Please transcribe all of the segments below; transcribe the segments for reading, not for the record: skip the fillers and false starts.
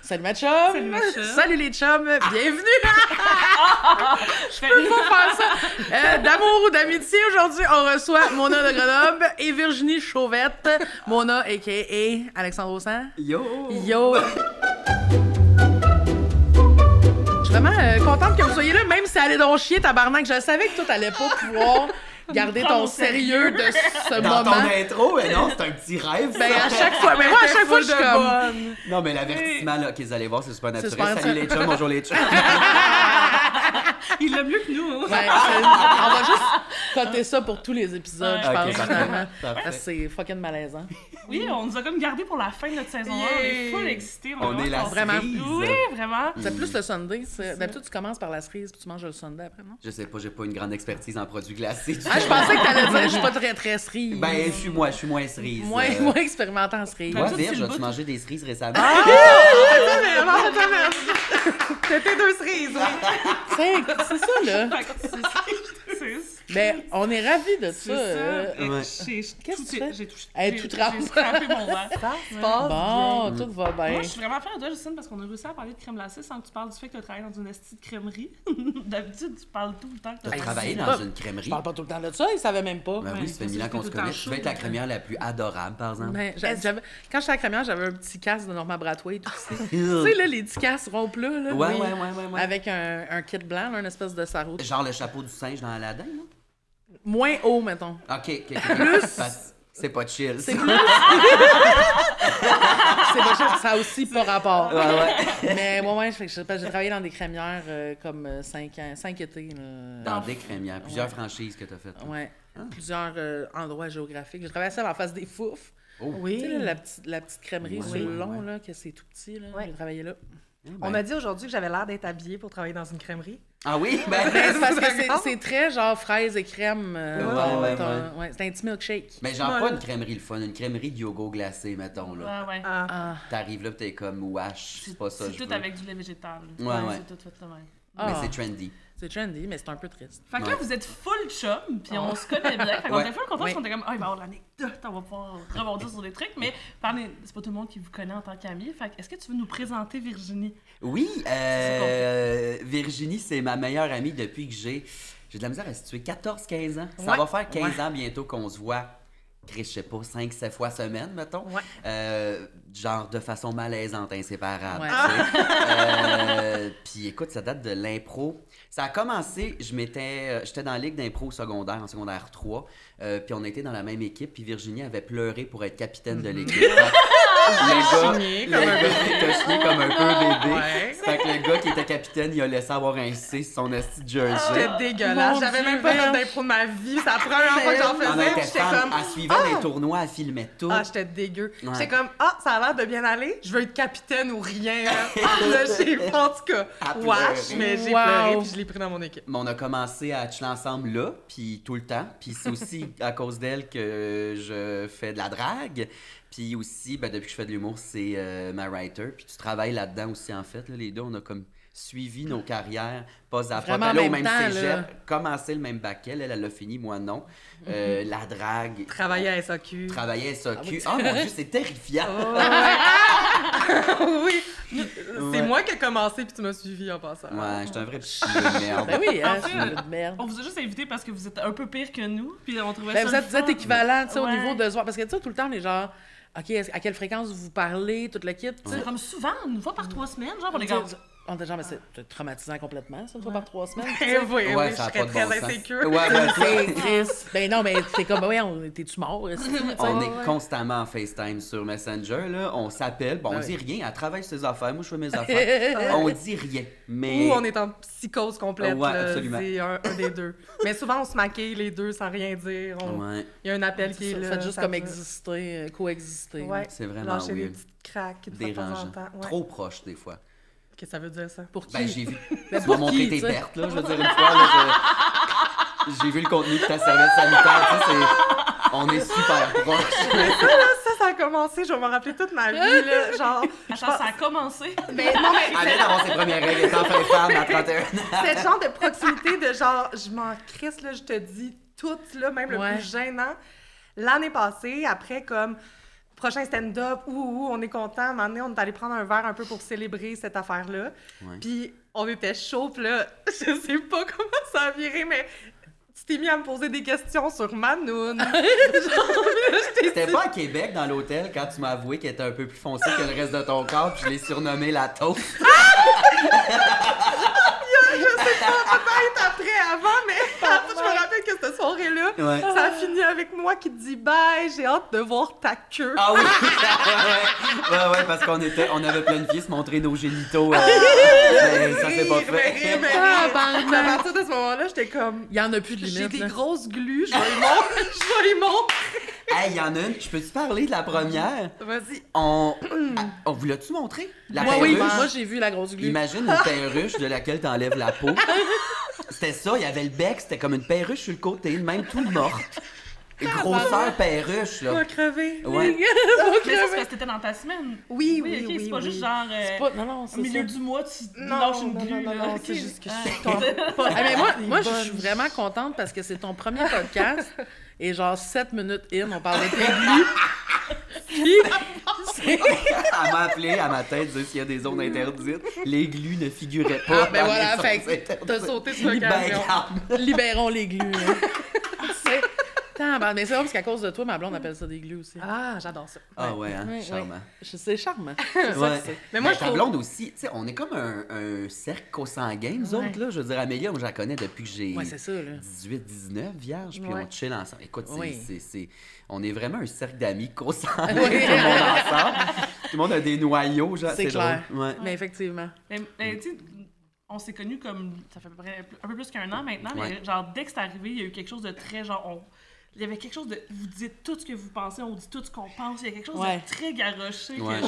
Salut ma chum! Salut ma chum! Salut les chums! Bienvenue! Je peux pas faire ça! D'amour ou d'amitié, aujourd'hui, on reçoit Mona de Grenoble et Virginie Chauvette. Mona, a.k.a. Alexandre Ossan. Yo! Yo! Je suis vraiment contente que vous soyez là, même si allait donc chier, tabarnak. Je savais que toi, t'allais pas pouvoir garder ton sérieux de ce Dans moment. ton intro, mais non, c'est un petit rêve. Ben, à chaque fois, mais moi, à chaque fois, je suis comme... Non, mais l'avertissement là, qu'ils allaient voir, c'est super naturel. super Salut les chums, bonjour les chums. Il l'a mieux que nous. Ouais, on va juste coter ça pour tous les épisodes, je Ok, pense, parfait, finalement. parfait. Parce que c'est fucking malaisant. Oui, on nous a comme gardé pour la fin de notre saison 1. On est full excités. On est la Vraiment. cerise. Oui, vraiment. C'est plus le sundae. D'habitude, tu commences par la cerise puis tu manges le sundae après, non? Je sais pas, j'ai pas une grande expertise en produits glacés. Ah, je pensais que t'allais dire je suis pas très cerise. Ben, je suis moins cerise. Moins expérimenté en cerise. Toi, D'habitude, c'est Virge, le as-tu bout. mangé des cerises récemment? C'était deux cerises, oui. C'est ça, là. C'est Ben, on est ravis de ça. ça. Ouais. Qu'est-ce que tu fais? J'ai touché. Elle est toute trempe. J'ai scrappé mon verre. Bon, tout va bien. Moi, je suis vraiment fière de toi, Justine, parce qu'on a réussi à parler de crème glacée sans que tu parles du fait que tu as travaillé dans une estie de crèmerie. D'habitude, tu parles tout le temps que T'as tu travaillé c'est dans pas- une Je crèmerie? parle pas tout le temps de ça, ils savaient même pas. Ben Ouais, oui, ça fait c'est 1000 ans ça, qu'on c'est se tout le connaît. temps Tu vas être la chaud, crémière la plus adorable, par exemple. Ben, quand j'étais à la crémière, j'avais un petit casque de Norma Brathwaite aussi. Tu sais, là, les petits casques ronds plats, là. Ouais, oui. ouais. Avec un kit blanc, là, une espèce de sarrau. Genre le chapeau du singe dans Aladdin, là? Moins haut, mettons. Ok. Plus. C'est pas chill. C'est plus. C'est pas cher, ça a aussi pas rapport. Ouais. Mais ouais, j'ai travaillé dans des crémières comme 5 étés. Là. Dans des crémières. Plusieurs franchises que t'as faites. Ouais. Plusieurs endroits géographiques. J'ai travaillé ça en face des Fouf. Oh. Tu sais, là, la petite crèmerie Ouais, sur le long, ouais. là, que c'est tout petit. Là. Ouais. J'ai travaillé là. On m'a dit aujourd'hui que j'avais l'air d'être habillée pour travailler dans une crèmerie. Ah oui? Mais Ben, c'est parce que c'est très genre fraise et crème. Ouais. C'est un petit milkshake. mais genre pas une crèmerie le fun, une crèmerie de yogourt glacé, mettons, là. Ouais. Ah. T'arrives là pis t'es comme, wesh, c'est pas ça, C'est je tout veux. avec du lait végétal. Ouais. C'est tout fait de même. Mais Ah. c'est trendy. C'est trendy, mais c'est un peu triste. Fait que là, Ouais. vous êtes full chum, puis on se connaît bien. Fait qu'on Ouais. était full contents, Ouais. parce qu'on était comme, il va y avoir de l'anecdote, on va pouvoir rebondir sur des trucs, mais c'est pas tout le monde qui vous connaît en tant qu'ami. Fait que, est-ce que tu veux nous présenter Virginie? Oui, Virginie, c'est ma meilleure amie depuis que j'ai de la misère à situer 14-15 ans. Ça Ouais. va faire 15 ans bientôt qu'on se voit, Chris, je sais pas, 5-7 fois semaine, mettons. Ouais. Genre de façon malaisante, inséparable. Ouais. tu sais. Puis écoute, ça date de l'impro. Ça a commencé, j'étais dans la ligue d'impro au secondaire, en secondaire 3. Puis on était dans la même équipe, puis Virginie avait pleuré pour être capitaine de l'équipe. Chigné Le comme un gars qui était chié comme un peu bébé. Ouais. Fait que le gars qui était capitaine, il a laissé avoir un C sur son esti de jersey. C'était dégueulasse. Mon J'avais Dieu, même pas Virge. fait d'impro de ma vie. C'est la première fois que j'en On faisais. était J'étais fan, comme, elle suivait des tournois, elle filmait tout. ah, j'étais dégueu. Ouais. J'étais comme, ça a l'air de bien aller. Je veux être capitaine ou rien. Là, en tout cas, À pleurer. wesh, mais j'ai Wow. pleuré puis je l'ai pris dans mon équipe. Mais on a commencé à chiller ensemble là, puis tout le temps. Puis c'est aussi à cause d'elle que je fais de la drague. Puis aussi, ben, depuis que je fais de l'humour, c'est ma writer. Puis tu travailles là-dedans aussi, en fait. Là, les deux, on a comme suivi nos carrières, pas à pas. Vraiment en Elle a au même même temps, cégep, là. commencé le même bac qu'elle. Elle l'a fini, moi non. La drague, Travailler à SAQ. travailler SAQ. oui, Oh mon Dieu, c'est terrifiant! Oui. Ouais. C'est moi qui ai commencé puis tu m'as suivi en passant. Ouais, j'étais un vrai petit chien de merde. Ben oui, hein, En fait, c'est une merde. On vous a juste invité parce que vous êtes un peu pire que nous, puis on trouvait Ben, ça vous êtes équivalent, tu sais, au Ouais. niveau de se voir. Parce que, tu sais, tout le temps, les gens, OK, à quelle fréquence vous parlez, toute le kit, tu sais. C'est comme souvent, une fois par 3 semaines, genre, pour les gars. On était genre, mais c'est traumatisant complètement, ça, une fois par 3 semaines. Eh oui, Ouais, oui, je ça a serais pas de très bon sens. insécure. Ouais, ben, C'est Chris. Ben non, mais c'est comme, ben oui, t'es-tu mort? est-ce que, tu sais? on est constamment en FaceTime sur Messenger, là. On s'appelle, bon, on Ouais. dit rien. Elle travaille ses affaires, moi je fais mes affaires. On dit rien, mais... Ou on est en psychose complète. Ouais, là. absolument. C'est un des deux. Mais souvent, on se maquille les deux sans rien dire. Ouais, Il y a un appel qui est là. Faites juste ça comme peut- exister, coexister. Ouais. c'est vraiment Lâcher des weird. petites craques de temps en Dérangeant. temps. Ouais. Trop proche, des fois. Qu'est-ce que ça veut dire, ça? Pour qui? Ben, j'ai vu... Ben, tu pour m'as montré qui, tes tu sais? pertes, là, je veux dire, une fois, là, j'ai vu le contenu de ta serviette sanitaire, tu sais, c'est... On est super proches. Ça a commencé, je vais m'en rappeler toute ma vie, là, genre... Attends, ça a commencé. Mais non, mais Elle vient d'avoir ses premières règles étant femme à 31 ans. cette genre de proximité de genre, je m'en crisse, là, je te dis tout, là, même le Ouais. plus gênant. L'année passée, après, comme... prochain stand-up, on est content. À un moment donné, on est allé prendre un verre un peu pour célébrer cette affaire-là. Ouais. Puis on était chaud, puis là, je sais pas comment ça a viré, mais tu t'es mis à me poser des questions sur Manoune. C'était pas à Québec, dans l'hôtel, quand tu m'as avoué qu'elle était un peu plus foncée que le reste de ton corps, puis je l'ai surnommée la taupe. Peut-être après, avant, mais je me rappelle que cette soirée-là, Ouais. ça a fini avec moi qui te dis bye, j'ai hâte de voir ta queue. Ah oui! ouais, parce qu'on avait planifié se montrer nos génitaux. Mais ça s'est pas fait. À partir de ce moment-là, j'étais comme, Il y en a plus de j'ai limite, des là. grosses glues, je vais y montrer. Hey, il y en a une, je peux-tu parler de la première? Vas-y. On vous l'a-tu montré? La Moi, oui, perruche? moi, j'ai vu la grosse glu. Imagine une perruche de laquelle t'enlèves la peau. C'était ça, il y avait le bec, c'était comme une perruche sur le côté, même toute morte. Grosseur perruche, On va là. crever. Ouais. Mais ça, c'est parce que t'étais dans ta semaine. Oui, Ok, c'est pas juste genre. Non, Au c'est milieu ça. du mois, tu Non, lâches une non, glu. non, là. non, Ok. c'est juste que je suis Ah, mais moi, je bonne. suis vraiment contente parce que c'est ton premier podcast et genre 7 minutes in, on parle de tes glues. Puis, c'est... Elle m'a appelé à ma tête, dire s'il y a des zones interdites. Les glues ne figuraient pas. Ah, ben dans voilà, les fait zones que interdites. T'as sauté sur Ben, l'occasion. calme. libérons les glues. Hein. C'est... Mais c'est vrai parce qu'à cause de toi, ma blonde appelle ça des glues aussi. Ah, j'adore ça. Ah ouais, hein, Ouais, charmant. C'est charmant. C'est ça Ouais. que c'est. Mais moi, Ben, je ta trouve... blonde aussi, tu sais, on est comme un cercle consanguin, nous Ouais. autres, là. Je veux dire, Amélia, moi, je la connais depuis que j'ai Ouais, c'est ça, là. 18, 19 vierges, puis Ouais. on chill ensemble. Écoute, Oui. on est vraiment un cercle d'amis consanguins, Oui. tout le monde ensemble. Tout le monde a des noyaux, genre, C'est clair. drôle. Ouais. Mais effectivement. Mais tu sais, on s'est connus comme. Ça fait à peu près un peu plus qu'un an maintenant, Ouais. mais genre, dès que c'est arrivé, il y a eu quelque chose de très genre. Il y avait quelque chose de. Vous dites tout ce que vous pensez, on dit tout ce qu'on pense. Il y a quelque chose Ouais. de très garoché Ouais.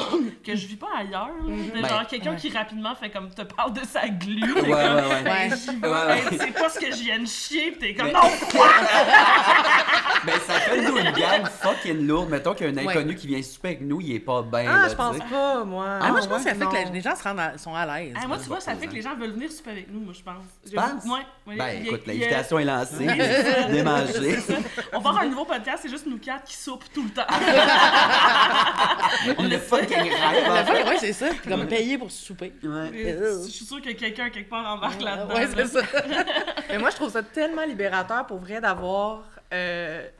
que je vis pas ailleurs. là. De Ben, genre quelqu'un ouais. qui rapidement fait comme te parle de sa glu. Ouais, t'es comme, ouais. Ouais. J'y vais, Ouais, ouais. hey, c'est pas ce que je viens de chier, pis t'es comme Mais- non! Ben, ça fait nous une gang fucking lourde. Mettons qu'il y a un Ouais. inconnu qui vient souper avec nous, il est pas bien. Ah, là, je pense tu sais. pas, moi. Ah, moi, je pense que ça fait non. que les gens sont à l'aise. Ah, moi, tu c'est vois, pas ça fait posant. que les gens veulent venir souper avec nous, moi, je pense. Tu penses? Ouais. Ben, Il y a- écoute, il y a- l'invitation est lancée. Oui, c'est ça. Venez manger. On va avoir un nouveau podcast, c'est juste nous quatre qui soupent tout le temps. Le fucking rêve. La en fois, fait. ouais, c'est ça. Puis comme payer pour souper. Ouais. Je suis sûre que quelqu'un quelque part embarque là-dedans. Ouais, c'est ça. Mais moi, je trouve ça tellement libérateur pour vrai d'avoir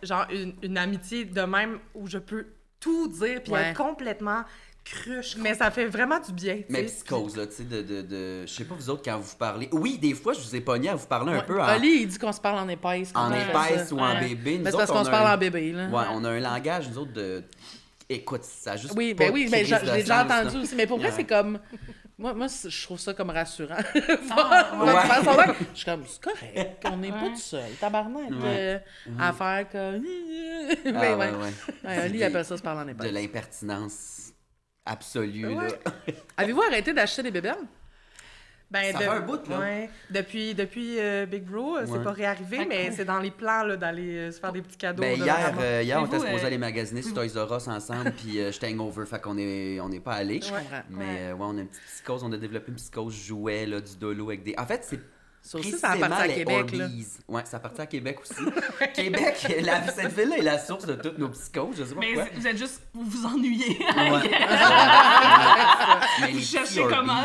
genre une amitié de même où je peux tout dire puis Ouais. être complètement cruche. Mais ça fait vraiment du bien. tu Mais sais. psychose, là, tu sais, je sais pas vous autres quand vous parlez. Oui, des fois, je vous ai pogné à vous parler un peu en, Oli, il dit qu'on se parle en épaisse. en quand on fait épaisse ça. ou en Ouais. bébé. Nous Mais c'est autres, parce qu'on on se a parle un- en bébé, là. Ouais, on a un langage, nous autres, de. Écoute, ça a juste. Oui, pas ben oui, mais crise je de l'ai déjà sens, là. entendu aussi. Mais pour vrai, Ouais. c'est comme. Moi, je trouve ça comme rassurant. Ah, Notre ouais. façon d'être. Je suis comme, c'est correct, on n'est pas Ouais. tout seul. Tabarnak, Ouais. à faire comme. Ah, Mais ouais, ouais. ouais. Ouais, Oli Des- appelle ça se parler en De épaisse. l'impertinence absolue, Ouais. là. Avez-vous arrêté d'acheter des bébelles? Ben, Ça fait un bout, là. Ouais. Depuis Big Bro, c'est Ouais. pas réarrivé, Fait que- mais c'est dans les plans là, d'aller se faire des petits cadeaux. Ben, là, hier, vraiment. hier, on Mais était vous, supposé aller magasiner sur Toys R Us ensemble, puis j'étais hangover, fait qu'on est pas allé. Je comprends. Mais ouais, on a une petite psychose, on a développé une psychose jouet, là, du dolo avec des. En fait, c'est Ça aussi, ça appartient à les Québec, là. Orbeez. Ouais, ça appartient à Québec aussi. Québec, cette ville-là est la source de toutes nos psychoses, je sais pas Mais pourquoi. vous êtes juste. Vous vous ennuyez. Ouais. Mais les Vous petits cherchez Orbeez, comment.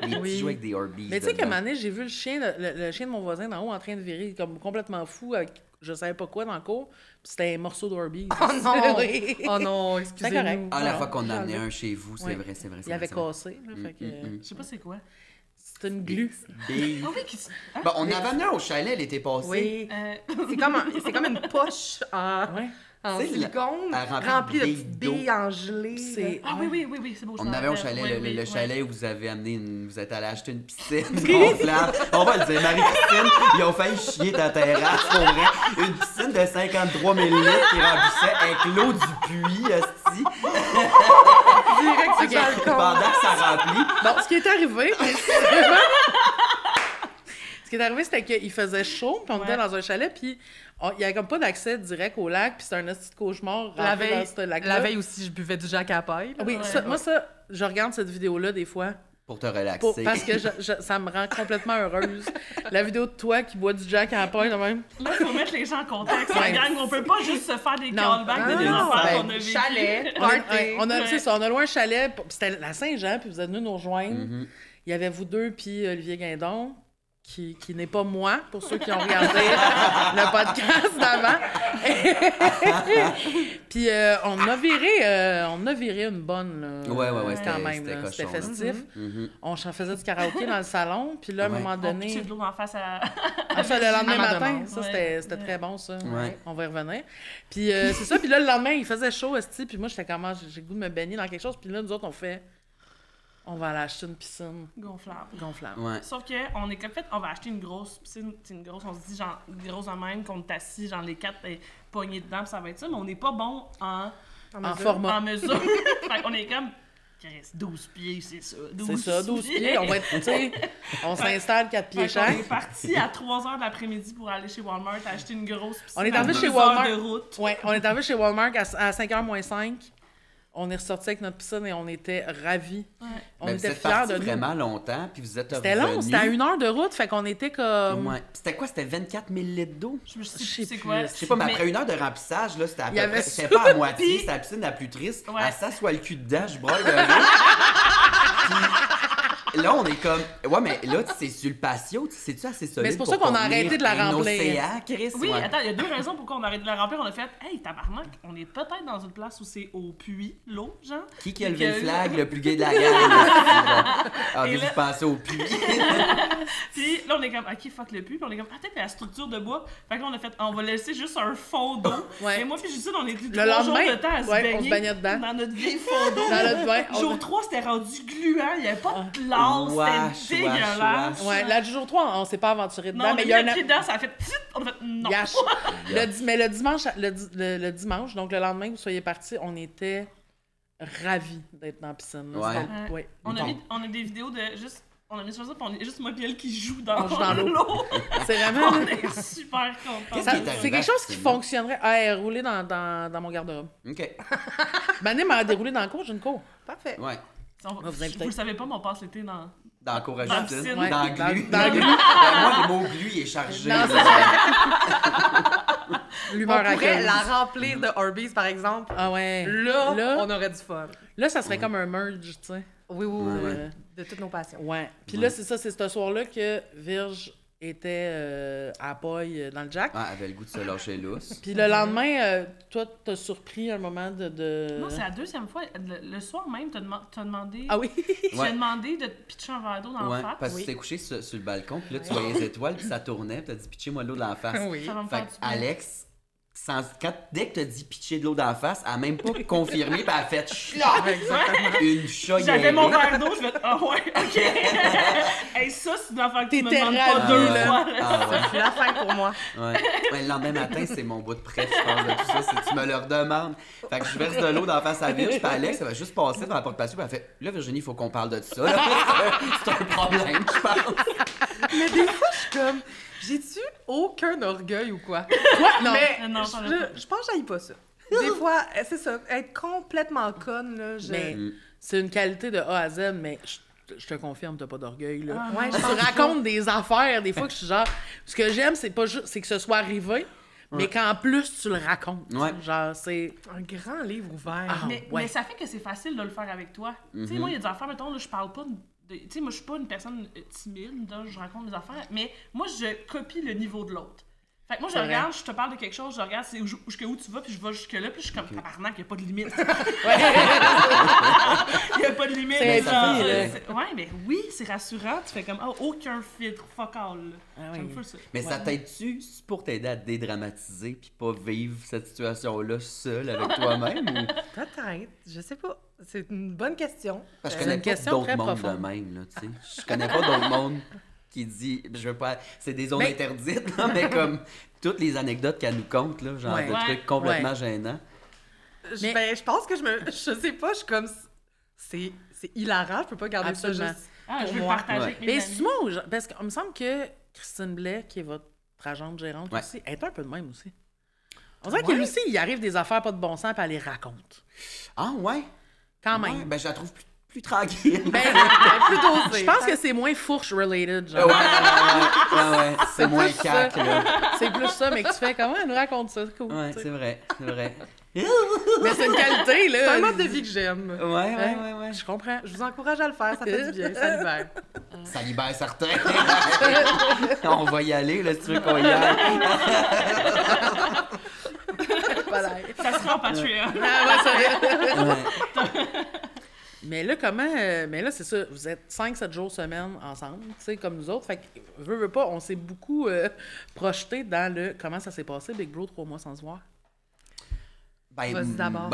les Oui. petits jouets avec des Orbeez. Mais tu sais qu'à un dedans. moment donné, j'ai vu le chien de mon voisin d'en haut en train de virer comme complètement fou avec je savais pas quoi dans le cours, puis c'était un morceau d'Orbeez. Oh non! Oui. Oh non, C'est correct. excusez-nous. Ah, la Non, fois qu'on a amené j'enlève. un chez vous, c'est Ouais. vrai, c'est vrai. Il avait cassé, là, fait que Je sais pas c'est quoi. c'est une glu. Big. Ah oui, qui se. Hein? Bon, on avait amené un au chalet l'été passé. Oui. Euh, C'est comme une poche en Ouais. C'est silicone remplie remplie de de petites billes billes en gelée. C'est Ah oui, oui, c'est beau. je On m'en avait au rappelle. chalet, Oui, le oui, chalet où vous avez amené vous êtes allé acheter une piscine gonflable. On va le dire, Marie-Christine, ils ont failli chier ta terrasse, pour vrai. Une piscine de 53 millilitres qui remplissait avec l'eau du puits, esti. Direct sur Ok. le balcon. Pendant que ça remplit. Bon, ce qui est arrivé, ce qui est arrivé, c'était qu'il faisait chaud, puis on était Ouais. dans un chalet, puis il y avait comme pas d'accès direct au lac, puis c'était un petit cauchemar La rentré dans ce lac-là. veille aussi, je buvais du Jack à paille. là. Oui, Ouais. ça, moi, je regarde cette vidéo-là des fois, Pour te relaxer. Parce que ça me rend complètement heureuse. La vidéo de toi qui boit du Jack en pointe, de même. Là, il faut mettre les gens en contexte. La gang, on peut pas juste se faire des Non. callbacks de des Non. affaires qu'on a vécues. Chalet, On a, party. c'est ça, on a loué un chalet, puis c'était la Saint-Jean, puis vous êtes venus nous rejoindre. Mhm. Il y avait vous deux, puis Olivier Guindon, qui n'est pas moi, pour ceux qui ont regardé le podcast d'avant. Puis on a viré une bonne, là, Ouais, quand c'était même. Là. C'était cochon, là. festif. Mhm. On faisait du karaoké dans le salon, puis là, à un Ouais. moment On donné... pitchait de l'eau en face à... Ça, le lendemain À ma matin, demande. ça, Ouais. c'était très bon, ça. Ouais. On va y revenir. Puis c'est ça, puis là, le lendemain, il faisait chaud, esti, puis moi, j'étais comme, j'ai le goût de me baigner dans quelque chose, puis là, nous autres, on va aller acheter une piscine gonflable. gonflable. Ouais. Sauf que on est comme fait, on va acheter une grosse piscine, une grosse, on se dit genre une grosse en même qu'on est assis, genre les quatre poignées dedans, pis ça va être ça, mais on n'est pas bon en En format. en mesure. Fait qu'on est comme 12 pieds, c'est ça. C'est ça, 12 pieds. On va être, tu sais, on s'installe 4 pieds Fait qu'on est chaque. parti à 3h de l'après-midi pour aller chez Walmart acheter une grosse piscine. On est arrivé à chez 2 heures Walmart. de route. Ouais, on est arrivé chez Walmart à 5h moins 5. On est ressorti avec notre piscine et on était ravis. Ouais. On Ben, vous était êtes fiers partis de nous. vraiment longtemps, puis vous êtes C'était long, revenus. c'était à 1 heure de route, fait qu'on était comme... Ouais. Puis c'était quoi? C'était 24 000 litres d'eau? Je me suis Je sais dit, c'est plus, quoi? je Je sais pas, mais Mais- après 1 heure de remplissage, là, c'était à Il y peu avait près... ça. C'était pas à moitié, Puis- c'était la piscine la plus triste. Ouais. Elle s'assoit le cul dedans, je broille de rire. Puis là, on est comme... Ouais, mais là, c'est sur le patio, c'est-tu assez solide Mais c'est pour ça qu'on a contenir arrêté de la un remplir. océan, Chris? Oui, Ouais. attends, il y a 2 raisons pourquoi on arrête de la remplir. On a fait, hey, tabarnak, on est peut-être dans une place où c'est au puits, l'eau, genre. Qui a levé le Que- flag le plus gay de la gang? là? Avez-vous là- pensé au puits? Puis là, on est comme, ok, fuck le puits. Puis on est comme, attends, puis la structure de bois. Fait que là, on a fait, on va laisser juste un fond d'eau. Ouais. Et moi, puis Justine, on était Le 3 jours lendemain, de temps à se ouais, baigner. on se baignait dedans. Dans notre vieil fond d'eau. Dans notre bain, on- Jour 3, c'était rendu gluant. Il n'y avait pas de glace. Wesh, C'était wesh, dégueulasse. Ouais, là, du jour 3, on s'est pas aventuré dedans, Non, mais mais il y a le un... pied dedans, ça a fait tit. On a fait, non. Yash. Mais le dimanche, le dimanche, donc le lendemain que vous soyez partis, on était ravis d'être dans la piscine. là. Ouais. C'était- ouais. On a des vidéos de juste. On a mis sur ça, puis on est juste moi et elle qui joue dans, On joue dans l'eau. l'eau. C'est vraiment... On est super contents. Ça- qui est arrivé c'est quelque à chose cette qui piscine-là? fonctionnerait. Ah, elle est roulée dans mon garde-robe. OK. Mané m'a déroulé dans le cours, j'ai une cour. Parfait. Ouais. vous invitez. Vous le savez pas, mais on passe l'été dans. Dans la cour à Dans la Justine. piscine. Ouais, Dans dans- glu. dans la glu. Moi, le mot glu, il est chargé. Non, c'est là. ça. On L'humeur pourrait accueilleuse. la remplir de Orbeez, par exemple. Ah ouais. Là, on aurait du fun. Là, ça serait comme un merge, tu sais. Oui, oui, Ouais, oui. ouais. De toutes nos passions. Ouais. Puis Ouais. là, c'est ça, c'est ce soir-là que Virge était à Paille dans le Jack. Ouais, elle avait le goût de se lâcher lousse. Puis le lendemain, toi, t'as surpris un moment de... Non, c'est la deuxième fois. Le soir même, t'as demandé. Ah oui? Tu Ouais. as demandé de te pitcher un verre d'eau dans Ouais, la face. parce que Oui. tu t'es couché sur le balcon, puis là, tu voyais les étoiles, puis ça tournait, puis t'as dit pitcher-moi de l'eau dans la face. Oui. Ça va me Fait faire que du bien. Alex, dès que t'as dit pitcher de l'eau dans la face, elle a même pas confirmé, puis elle a fait schlock! Une chaille. J'avais mon verre d'eau, je vais ah ouais, ok. Hey, ça, c'est une affaire que tu me T'étais demandes ravi, pas 2 là. fois. Là. Ah ouais. C'est la fin pour moi. Ouais. Ouais, le lendemain matin, c'est mon bout de prêt, je pense, de tout ça. C'est tu me le redemandes. Fait que je verse de l'eau dans la face à Virge, puis Alex, ça va juste passer devant la porte patio, puis elle fait là, Virginie, il faut qu'on parle de ça. là. C'est un problème, je pense. Mais des fois, je suis comme, j'ai-tu aucun orgueil ou quoi? Toi, non. Mais Non, j'en ai pas. je pense que j'aille pas ça. Des fois, c'est ça, être complètement conne, là, Mais c'est une qualité de A à Z, mais je te confirme, t'as pas d'orgueil, là. Ah, Ouais, non. je Tu pense racontes des affaires, des fois, que je suis genre... Ce que j'aime, c'est pas juste... C'est que ce soit arrivé, mais qu'en plus, tu le racontes. Ouais. Genre, c'est... un grand livre ouvert. Ah, Mais, ouais. mais ça fait que c'est facile de le faire avec toi. Tu sais, moi, il y a des affaires, mettons, là, je parle pas de. Tu sais, moi, je suis pas une personne timide, là, je raconte mes affaires, mais moi, je copie le niveau de l'autre. Fait que moi, je C'est vrai. regarde, je te parle de quelque chose, je regarde c'est jusqu'où tu vas, puis je vais jusque-là, puis je suis comme, tabarnak, il n'y a pas de limite. Il n'y a pas de limite. C'est genre, infini, là. ouais, mais oui, c'est rassurant. Tu fais comme, oh, aucun filtre focal. Là. Ah oui. J'aime ça. Mais ça t'aide-tu c'est pour t'aider à te dédramatiser puis pas vivre cette situation-là seul avec toi-même? Ou... Peut-être, je sais pas. C'est une bonne question. Parce que je C'est connais une pas question d'autres très mondes de profonde. même, là, tu sais. Je connais pas d'autres mondes qui dit, je veux pas, c'est des zones Mais- interdites, là, mais comme toutes les anecdotes qu'elle nous conte, là, genre Ouais. de Ouais. trucs complètement Ouais. gênants. Mais- Ben, je pense que je sais pas, je suis comme, c'est hilarant, je peux pas garder Absolument. ça juste Ah, je pour veux le moi. partager Ouais. avec mes Mais amis. c'est moi, parce qu'il me semble que Christine Blais, qui est votre agente gérante Ouais. aussi, elle est un peu de même aussi. On dirait qu'elle aussi, il arrive des affaires pas de bon sens, puis elle les raconte. Ah ouais? Quand Ouais, même. ben je la trouve plus tranquille. Ben, plus dosé. je pense que c'est moins fourche-related, genre. Ouais, c'est moins plus cac, ça. là. C'est plus ça, mais que tu fais comment? Elle nous raconte ça, c'est cool. Ouais, tu sais. c'est vrai. Mais c'est une qualité, là. C'est un mode de vie que j'aime. Ouais. Je comprends. Je vous encourage à le faire, ça fait du bien, ça libère. Ça libère certains. On va y aller, là, si tu veux qu'on y aille. Voilà. Ça sera en Patreon. Ah, ouais, ça va. Ouais. Mais là, mais là, c'est ça. Vous êtes 5-7 jours semaine ensemble, tu sais, comme nous autres. Fait que, veux pas, on s'est beaucoup projeté dans le... Comment ça s'est passé, Big Bro, 3 mois sans se voir? Vas-y d'abord.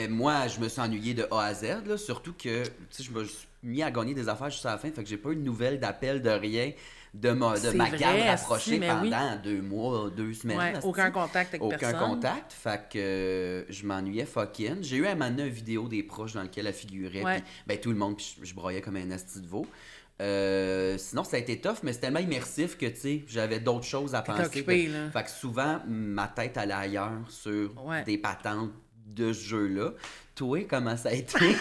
Moi, je me suis ennuyé de A à Z, là, surtout que, tu sais, je me suis mis à gagner des affaires jusqu'à la fin, fait que j'ai pas eu de nouvelles, d'appels, de rien, de ma C'est garde vrai, rapprochée mais pendant 2 mois, 2 semaines. Ouais, asti. aucun contact avec Aucun personne. contact, fait que je m'ennuyais fucking. J'ai eu à un moment donné une vidéo des proches dans laquelle elle figurait, Ouais. puis ben, tout le monde, puis je broyais comme un asti de veau. Sinon, ça a été tough, mais c'était tellement immersif que, tu sais, j'avais d'autres choses à penser. occupé, là. Fait que souvent, ma tête allait ailleurs sur Ouais. des patentes de ce jeu-là. Toi, comment ça a été?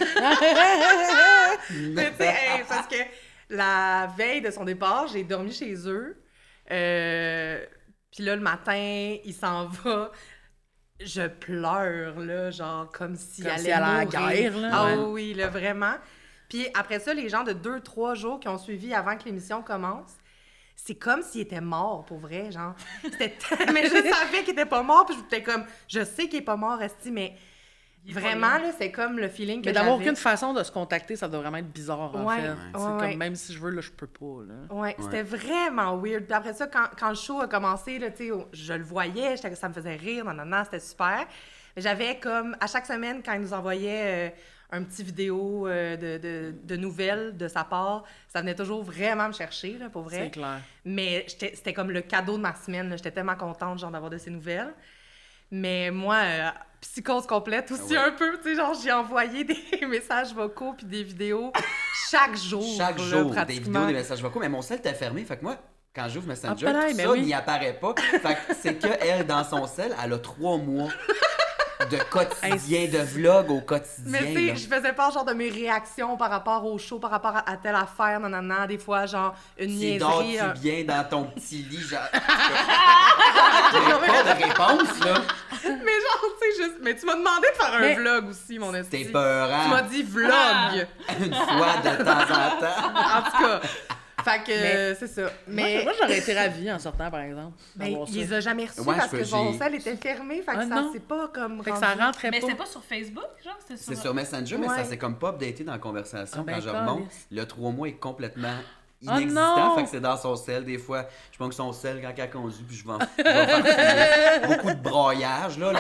Mais tu sais, hey, parce que la veille de son départ, j'ai dormi chez eux. Puis là, le matin, il s'en va. Je pleure, là, genre comme s'il Comme allait s'il allait à la mourir. guerre, là. Ah Ouais. oui, là, vraiment. Puis après ça, les gens de 2-3 jours qui ont suivi avant que l'émission commence, c'est comme s'il était mort, pour vrai, genre. Mais je savais qu'il était pas mort, puis j'étais comme, je sais qu'il est pas mort, esti, mais Il est pas vraiment, là. là, c'est comme le feeling que Mais j'avais. d'avoir aucune façon de se contacter, ça doit vraiment être bizarre, en Ouais, fait. ouais, C'est ouais. comme, même si je veux, là, je peux pas, là. Ouais, c'était vraiment weird. Puis après ça, quand le show a commencé, là, tu sais, je le voyais, ça me faisait rire, non, c'était super. Mais j'avais comme, à chaque semaine, quand il nous envoyait un petit vidéo de nouvelles de sa part, ça venait toujours vraiment me chercher, là, pour vrai. C'est clair. Mais c'était comme le cadeau de ma semaine, là. J'étais tellement contente, genre, d'avoir de ces nouvelles. Mais moi, psychose complète aussi Ouais. un peu, tu sais, genre, j'ai envoyé des messages vocaux puis des vidéos chaque jour, Chaque là, jour, des pratiquement. vidéos, des messages vocaux, mais mon sel était fermé, fait que moi, quand j'ouvre Messenger, pareil, tout ben ça oui. n'y apparaît pas. Fait que c'est que elle, dans son sel, elle a 3 mois de quotidien, de vlog au quotidien. Mais tu là. sais, je faisais pas genre de mes réactions par rapport au show, par rapport à telle affaire, non, des fois, genre, une Tu dors niaiserie. bien dans ton petit lit, genre... J'ai pas de réponse, là. Mais genre, tu sais, juste... Mais tu m'as demandé de faire un Mais- vlog aussi, mon esti. C'était peurant. Tu m'as dit vlog, Une fois de temps en temps. en tout cas. Fait que, Mais- c'est ça. Mais Mais, moi, j'aurais été ravie en sortant, par exemple. mais d'avoir il ça. les a jamais reçus Ouais, parce que son j'ai- sel était fermé, fait que Ah, ça non. c'est pas comme Fait que ça rendu. rentrait Mais pas. c'était pas sur Facebook, genre? C'était C'est sur Messenger, mais Ouais. ça s'est comme pas updaté dans la conversation Ah, ben, quand je remonte. calisse. Le 3 mois est complètement Oh inexistant, non! fait que c'est dans son sel. Des fois, je manque son sel quand elle conduit, puis je vais faire filmer. Beaucoup de broyage, là.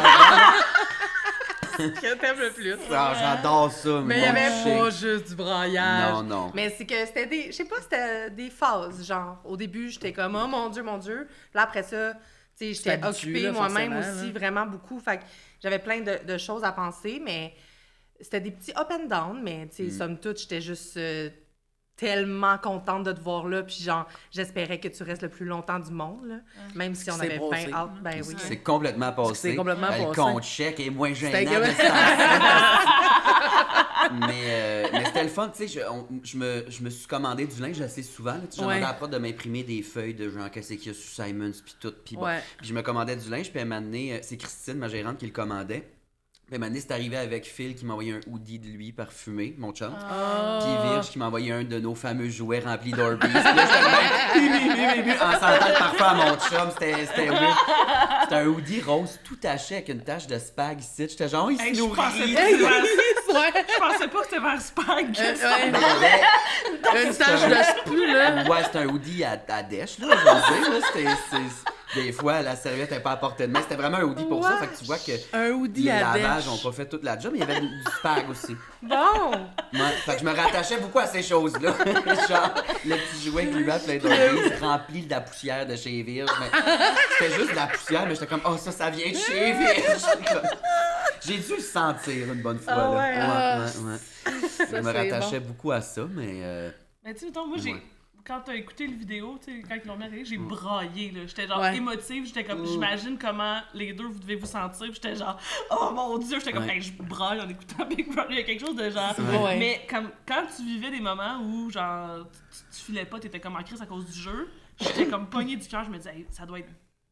que t'aimes le plus. J'adore ça. Mais il y mon avait shit. pas juste du braillage. Non, non. Mais c'est que c'était des... Je sais pas, c'était des phases, genre. Au début, j'étais comme « Oh mon Dieu, mon Dieu ». Puis là, après ça, tu sais, j'étais t'habitues, occupée là, moi-même forcément, aussi, là. vraiment beaucoup. Fait que j'avais plein de choses à penser, mais c'était des petits up and down. Mais, tu sais, somme toute, j'étais juste tellement contente de te voir là. Puis genre, j'espérais que tu restes le plus longtemps du monde, là. Même si on C'est avait brossé. bien hâte. Ben oui. C'est complètement passé. C'est complètement Le passé. compte chèque est moins gênant. C'était de que- ce temps-ci. mais c'était le fun, tu sais, je me suis commandé du linge assez souvent. Là, tu sais, j'ai Ouais. demandé à la prod de m'imprimer des feuilles de genre qu'est-ce qu'il y a sur Simons puis tout. Puis bon. Ouais. Puis je me commandais du linge, puis à un moment donné, c'est Christine, ma gérante, qui le commandait. Puis à un moment donné, c'est arrivé avec Phil qui m'a envoyé un hoodie de lui parfumé, mon chum. Ah. Puis Virge qui m'a envoyé un de nos fameux jouets remplis d'Orbeez. Puis là, j'étais le même, en sentant le parfum à mon chum, c'était weird. C'était un hoodie rose tout taché avec une tache de spag ici. J'étais genre, il Hey, se je nourrit. pensais Hey, pas. ouais. Je pensais pas que c'était vers Spag. Il y avait- Une tache de spu, là. Ouais, c'est un hoodie à dèche, là, je veux dire. Là, des fois, la serviette n'est pas à portée de main. C'était vraiment un hoodie pour ça. Fait que tu vois que Un hoodie les à lavages dèche. n'ont pas fait toute la job, mais il y avait du spag aussi. Bon! Ouais, fait que je me rattachais beaucoup à ces choses-là. Genre, le petit jouet gluant plein d'orbeez rempli de la poussière de chez Virge. Mais c'était juste de la poussière, mais j'étais comme, oh, ça vient de chez Virge. J'ai dû le sentir une bonne fois. Ah ouais, là. ah, Ouais. Je me c'est rattachais beaucoup à ça, mais. Mais tu sais, mettons, moi, j'ai. Ouais. quand t'as écouté le vidéo, tu sais, quand ils l'ont mis à la télé, j'ai braillé, là. J'étais genre Ouais. émotive, j'étais comme, j'imagine comment les deux vous devez vous sentir, puis j'étais genre, oh mon Dieu, j'étais comme, Ouais. hey, je braille en écoutant Big Brother, il y a quelque chose de genre. Ouais. Mais comme, quand tu vivais des moments où, genre, tu filais pas, t'étais comme en crise à cause du jeu, j'étais comme pognée du cœur, je me disais, hey, ça doit être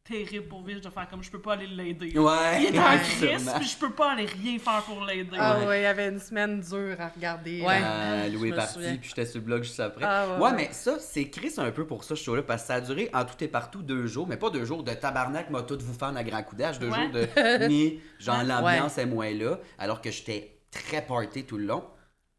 terrible pour Vich de faire comme, je peux pas aller l'aider. Ouais. Il est en crise, sûrement. puis je peux pas aller rien faire pour l'aider. Ah ouais, il y avait une semaine dure à regarder. Ouais. Louis Je est me parti, souviens. puis j'étais sur le blog juste après. Ah, ouais, ouais. mais ça, c'est Chris un peu pour ça, ce show-là, parce que ça a duré en tout et partout 2 jours, mais pas 2 jours de tabarnak, m'a tout vous faire à grand coup d'âge, 2 Ouais. jours de ni, genre Ouais. l'ambiance est moins là, alors que j'étais très party tout le long.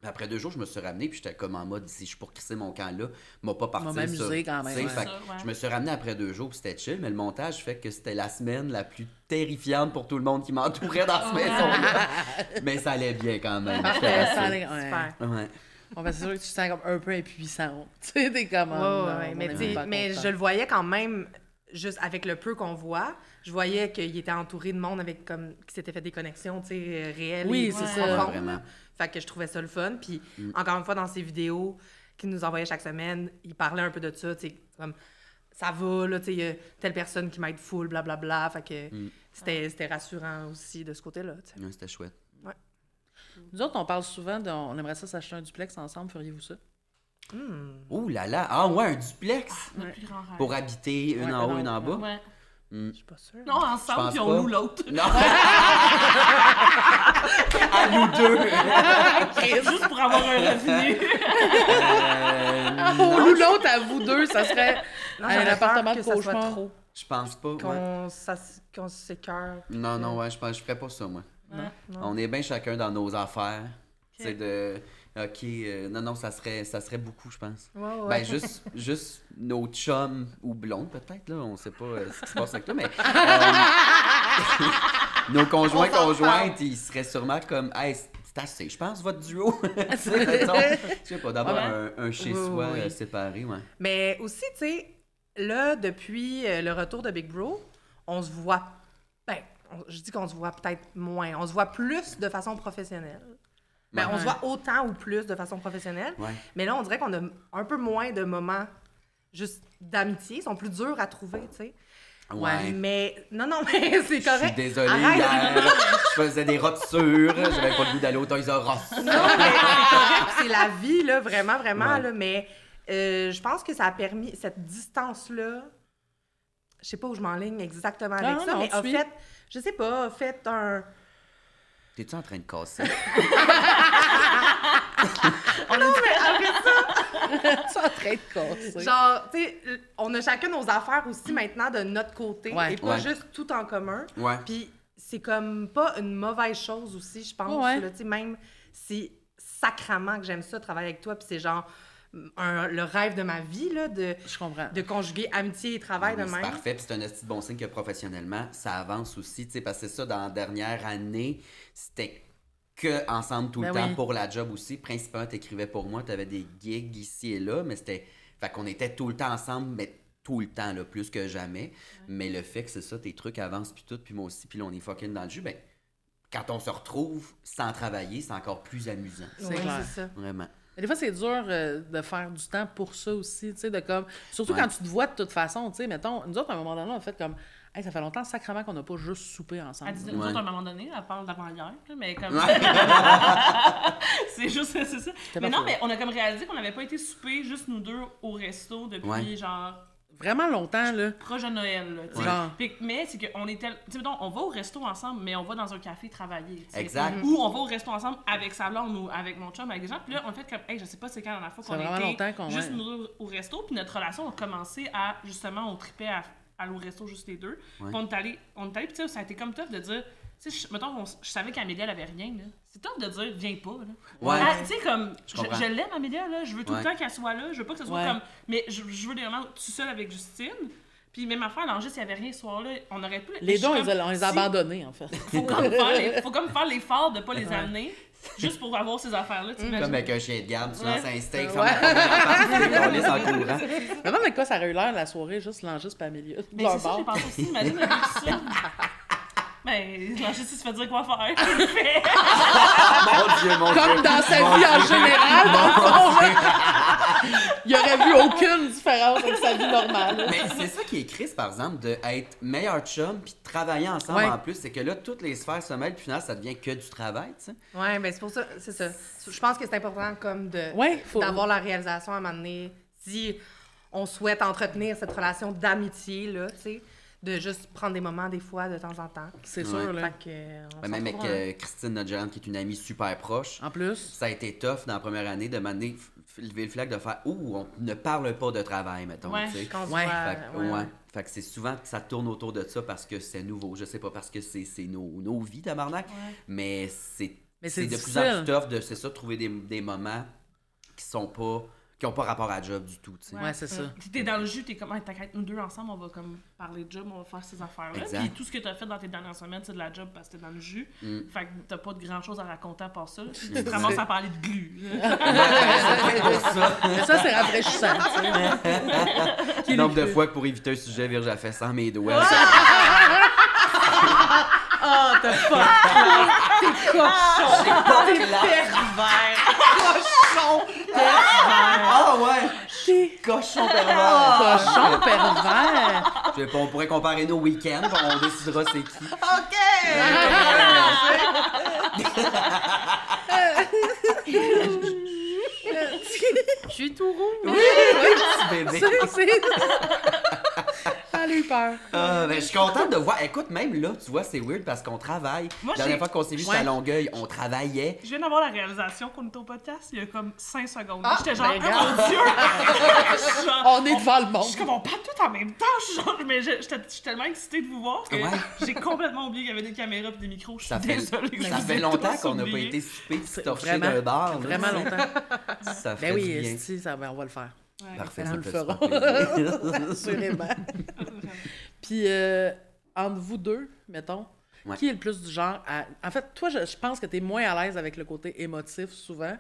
Puis après 2 jours, je me suis ramené, puis j'étais comme en mode, si je suis pour crisser mon camp là, m'a pas parti m'amuser quand même, Tu sais, ouais. fait que Ça, ouais. je me suis ramené après 2 jours, puis c'était chill, mais le montage fait que c'était la semaine la plus terrifiante pour tout le monde qui m'entourait dans ce Ouais. maison-là. Mais ça allait bien quand même. je te Ça rassure. allait- ouais. Super. Ouais. Bon, ben, c'est sûr que tu te sens comme un peu impuissant. Tu sais, t'es comme... Ouais, non, ouais, on mais, est tu sais, pas mais content. je le voyais quand même, juste avec le peu qu'on voit, je voyais qu'il était entouré de monde avec comme qui s'était fait des connexions, tu sais, réelles. Oui, et c'est ça. profondes, Vraiment. là. Fait que je trouvais ça le fun. Puis encore une fois, dans ses vidéos qu'il nous envoyait chaque semaine, il parlait un peu de ça, tu sais, comme ça va, là, tu sais, il y a telle personne qui m'aide full, blablabla. Fait que c'était rassurant aussi de ce côté-là, tu sais. Ouais, c'était chouette. Nous autres, on parle souvent on aimerait ça s'acheter un duplex ensemble. Feriez-vous ça? Ouh là là! Ah ouais, un duplex! Notre plus grand rêve. Pour habiter une Ouais, en haut, non, une en bas? Ouais. Je suis pas sûre. Non, Je ensemble, pense puis on pas. loue l'autre. Non! À nous deux! Juste pour avoir un revenu. On Non, loue l'autre à vous deux, ça serait Non, un j'aurais appartement peur de que ça soit cauchemar. trop, je pense pas. Ouais. qu'on s'écœure. Non, non, ouais, je pense, je ferais pas ça, moi. Ouais. On est bien chacun dans nos affaires. Tu sais, de. Ok, non, non, ça serait beaucoup, je pense. Ouais, ouais. Ben, juste nos chums ou blondes, peut-être, là. On sait pas ce qui se passe avec toi, mais. Nos conjoints, On s'en conjointes, ils seraient sûrement comme. Hey, c'est assez, je pense, votre duo. Tu sais, mettons, je sais pas, d'avoir un chez-soi Oui, oui. séparé, ouais. Mais aussi, tu sais, là, depuis le retour de Big Bro, on se voit. Ben, je dis qu'on se voit peut-être moins. On se voit plus de façon professionnelle. Ben, on se voit autant ou plus de façon professionnelle. Ouais. Mais là, on dirait qu'on a un peu moins de moments juste d'amitié. Ils sont plus durs à trouver, tu sais. Ouais. Mais non, mais c'est correct. Je suis désolé, Arrête. hier, je faisais des rotures, j'avais pas le goût d'aller au Toys R Us. Non, mais c'est correct, puis c'est la vie, là, vraiment, vraiment, Ouais. là, mais je pense que ça a permis, cette distance-là, je sais pas où je m'enligne exactement avec Non, ça, non, mais tu a suis. fait, je sais pas, a fait un... T'es-tu en train de casser? Non, mais après ça, Tu es en train de casser. genre, tu sais, on a chacun nos affaires aussi maintenant de notre côté, Ouais. et pas Ouais. juste tout en commun, Ouais. puis c'est comme pas une mauvaise chose aussi, je pense, Ouais. là, tu sais, même si sacrament que j'aime ça, travailler avec toi, puis c'est genre le rêve de ma vie, là, Je comprends. de conjuguer amitié et travail Oui, de c'est même. parfait, puis c'est un esti de bon signe que professionnellement, ça avance aussi, tu sais, parce que c'est ça, dans la dernière année, c'était que ensemble tout le Ben temps oui. pour la job aussi. Principalement, t'écrivais pour moi, t'avais des gigs ici et là, mais c'était... Fait qu'on était tout le temps ensemble, mais tout le temps, là, plus que jamais. Mais le fait que c'est ça, tes trucs avancent, puis tout, puis moi aussi, puis là, on est fucking dans le jus, ben, quand on se retrouve sans travailler, c'est encore plus amusant. C'est Ouais, clair. c'est ça. Vraiment. Mais des fois, c'est dur de faire du temps pour ça aussi, tu sais, de comme... Surtout Ouais. quand tu te vois de toute façon, tu sais, mettons, nous autres, à un moment donné, on a fait comme... Hey, ça fait longtemps, sacrément, qu'on n'a pas juste soupé ensemble. Elle dit, Ouais. nous autres, à un moment donné, elle parle d'avant-hier, là, mais comme... c'est juste, c'est ça. Mais non, parfait. mais on a comme réalisé qu'on n'avait pas été souper juste nous deux au resto depuis, Ouais. genre, Vraiment longtemps, là. proche de Noël, là, tu sais. Genre. Mais c'est qu'on était... Tu sais, mettons, on va au resto ensemble, mais on va dans un café travailler, tu sais. Exact. Ou on va au resto ensemble avec sa blonde ou avec mon chum, avec des gens. Puis là, on a fait comme, hey, je sais pas c'est quand la dernière fois Ça qu'on fait a vraiment été longtemps qu'on- juste ouais. nous deux au resto. Puis notre relation a commencé à, justement, on tripait à aller au resto juste les deux. Ouais. Puis on est allé, puis tu sais, ça a été comme tough de dire, tu sais, mettons, je savais qu'Amélia, elle avait rien, là. C'est tough de dire, viens pas, là. Ouais. Ah, tu sais, comme, Je comprends. je l'aime, Amélia, là. Je veux tout Ouais. le temps qu'elle soit là. Je veux pas que ce soit Ouais. comme, mais je veux des moments tout seul avec Justine. Puis même affaire, l'enjeu, s'il y avait rien ce soir-là, on aurait pu... Les deux, Je on suis les a, comme, on les a si- abandonnés, en fait. faut comme faire l'effort de pas les amener, juste pour avoir ces affaires-là, tu imagines? Comme avec un chien de garde, tu Ouais. lances un steak, Ouais. ça va les en courant. Mais non, mais quoi, ça aurait eu l'air, la soirée, juste Langis et Amélia. de Mais leur c'est ça, bord. j'ai pensé aussi, imagine avec ça. Ben, l'enjeu, il se fait dire quoi faire. Il le fait. Mon Dieu, mon Dieu. Comme dans sa Mon vie en Dieu. général, dans le fond, là. Il aurait vu aucune différence avec sa vie normale. Mais c'est ça qui est triste, par exemple, d'être meilleur chum puis de travailler ensemble Ouais. en plus. C'est que là, toutes les sphères se mêlent, puis finalement, ça devient que du travail, tu sais. Ouais, ben c'est pour ça, c'est ça. Je pense que c'est important comme Ouais, d'avoir la réalisation à un moment donné, si on souhaite entretenir cette relation d'amitié, là, tu sais, de juste prendre des moments des fois, de temps en temps. C'est Ouais. sûr, là. Fait que, on Ouais, s'en même avec trouvera un. Christine, notre gérante, qui est une amie super proche, En plus. ça a été tough dans la première année de m'amener, lever le flag de faire « Ouh, on ne parle pas de travail, mettons. Ouais. Tu sais. Quand on se Ouais. voit, Fait que, ouais. Fait que c'est souvent que ça tourne autour de ça parce que c'est nouveau. Je sais pas, parce que c'est nos vies, tabarnak. Mais c'est Mais c'est de plus en plus difficile. tough de, c'est ça, trouver des moments qui ont pas rapport à la job du tout, tu sais. Ouais, c'est ça. Puis t'es dans le jus, t'es comme, hey, t'inquiète, nous deux ensemble, on va comme parler de job, on va faire ces affaires-là. Exact. Puis tout ce que t'as fait dans tes dernières semaines, c'est de la job parce que t'es dans le jus. Fait que t'as pas de grand-chose à raconter à part ça. Tu te ramasses à parler de glu. C'est pour ça. Mais ça, c'est rafraîchissant, tu sais. Le nombre de fois que pour éviter un sujet, Virge a fait sans mes doigts. Ah, t'as pas t'es cochon! T'es pervers! Cochon! Ah ouais! Cochon pervers! Cochon pervers. Je sais pas, on pourrait comparer nos week-ends, on décidera c'est qui. OK! Je suis tout rouge. Petit bébé. C'est... Elle a eu peur. Ben, je suis contente de voir. Écoute, même là, tu vois, c'est weird parce qu'on travaille. Moi, La dernière j'ai- fois qu'on s'est vu, Ouais. c'était à Longueuil, on travaillait. Je viens d'avoir la réalisation qu'on est au podcast il y a comme 5 secondes. Ah, J'étais genre, ben, oh mon Dieu! Je suis genre, On est devant le monde. Je suis comme, on parle tout en même temps. Je suis genre, mais je suis tellement excitée de vous voir que Ouais. j'ai complètement oublié qu'il y avait des caméras et des micros. Je suis Ça fait, désolée. ça fait longtemps qu'on n'a pas été souper pis torché Vraiment, d'un bar. là, Vraiment tu sais. longtemps. Ça fait Ben du oui, bien. si, ça, ben, on va le faire. Ouais, Parfait, Nous ça le me fait ferons. super plaisir. Assurément. Puis, entre vous deux, mettons, Ouais. qui est le plus du genre à... En fait, toi, je pense que t'es moins à l'aise avec le côté émotif, souvent.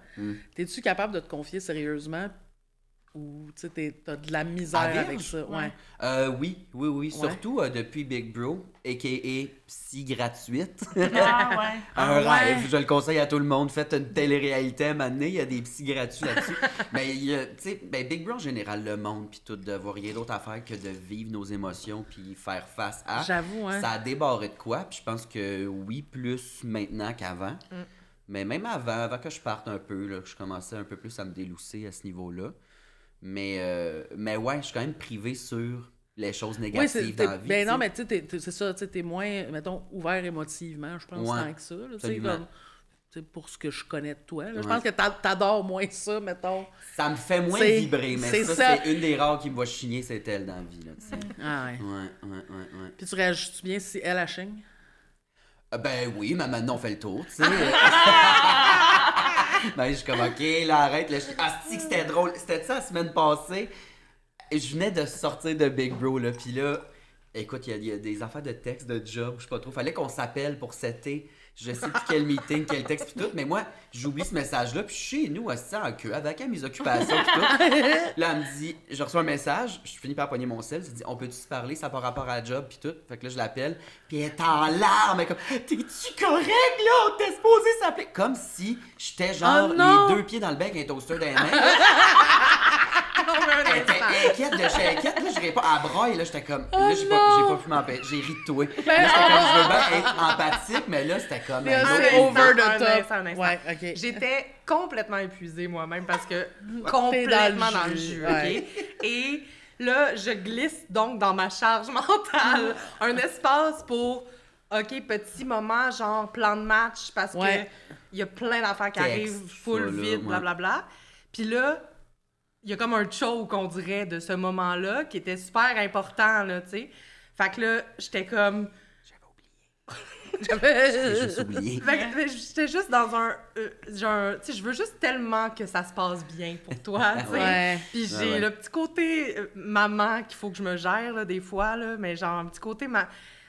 T'es-tu capable de te confier sérieusement ou, tu sais, t'as de la misère À avec Virge? ça? Ouais. Oui. Ouais. Surtout depuis Big Bro, a.k.a. psy gratuite. Ah ouais. Un ouais. rêve, je le conseille à tout le monde. Faites une télé-réalité à un moment donné, il y a des psys gratuits là-dessus. Mais il y a, tu sais, ben Big Bro en général, le monde, puis tout, de voir rien d'autre à faire que de vivre nos émotions, puis faire face à. J'avoue, hein. Ça a débarré de quoi, puis je pense que oui, plus maintenant qu'avant. Mais même avant que je parte un peu, là, que je commençais un peu plus à me délousser à ce niveau-là. Mais ouais, je suis quand même privé sur les choses Oui, négatives dans la vie. ben tu non, sais. mais tu sais, c'est ça, tu sais, t'es moins, mettons, ouvert émotivement, je pense, Ouais, tant que ça. Là, tu sais, absolument. comme, tu sais, pour ce que je connais de toi. Là. Je Ouais. pense que t'adores moins ça, mettons. Ça me fait moins C'est- vibrer, mais c'est ça, ça. c'est une des rares qui me va chigner, c'est elle dans la vie, là, tu sais. Ah ouais. Ouais. Puis tu réagis-tu bien si elle a chigne? Ben oui, mais maintenant on fait le tour, tu sais. Ben, je suis comme, ok, là, arrête. Là, que c'était drôle. C'était ça la semaine passée. Et je venais de sortir de Big Bro, là. Puis là, écoute, il y a des affaires de texte, de job, je sais pas trop. Fallait qu'on s'appelle pour setter. Je sais plus quel meeting, quel texte, puis tout. Mais moi, j'oublie ce message-là. Puis je suis chez nous, assis en queue, avec à mes occupations, puis tout. Là, elle me dit, je reçois un message. Je finis par pogner mon sel. Elle dit, on peut-tu se parler? Ça par rapport à la job, puis tout. Fait que là, je l'appelle. Puis elle est en larmes. Elle est comme, t'es-tu correct, là? On était supposé s'appeler. Comme si j'étais genre Oh non! les deux pieds dans le bec avec un toaster dans les mains. Elle était inquiète, j'étais inquiète, là, je réponds à braille, là, j'étais comme, là, j'ai pas pu m'empêcher, j'ai ri de toi. Là, j'étais comme, je veux bien être empathique, mais là, c'était comme, Mais un c'est autre- over Un the top. instant, un instant. Ouais, ok. J'étais complètement épuisée moi-même parce que T'es complètement dans le jus, ouais. OK? Et là, je glisse donc dans ma charge mentale un espace pour OK, petit moment, genre plan de match, parce Ouais. que il y a plein d'affaires qui Texte, arrivent full ça, là, vite, ouais. blablabla. Puis là, il y a comme un choke, on dirait, de ce moment-là, qui était super important, là, tu sais. Fait que là, j'étais comme... J'ai juste oublié. Fait que j'étais juste dans un... genre, tu sais, je veux juste tellement que ça se passe bien pour toi, tu sais. Ouais. Puis j'ai Ouais, ouais. le petit côté maman qu'il faut que je me gère, là, des fois, là, mais genre un petit côté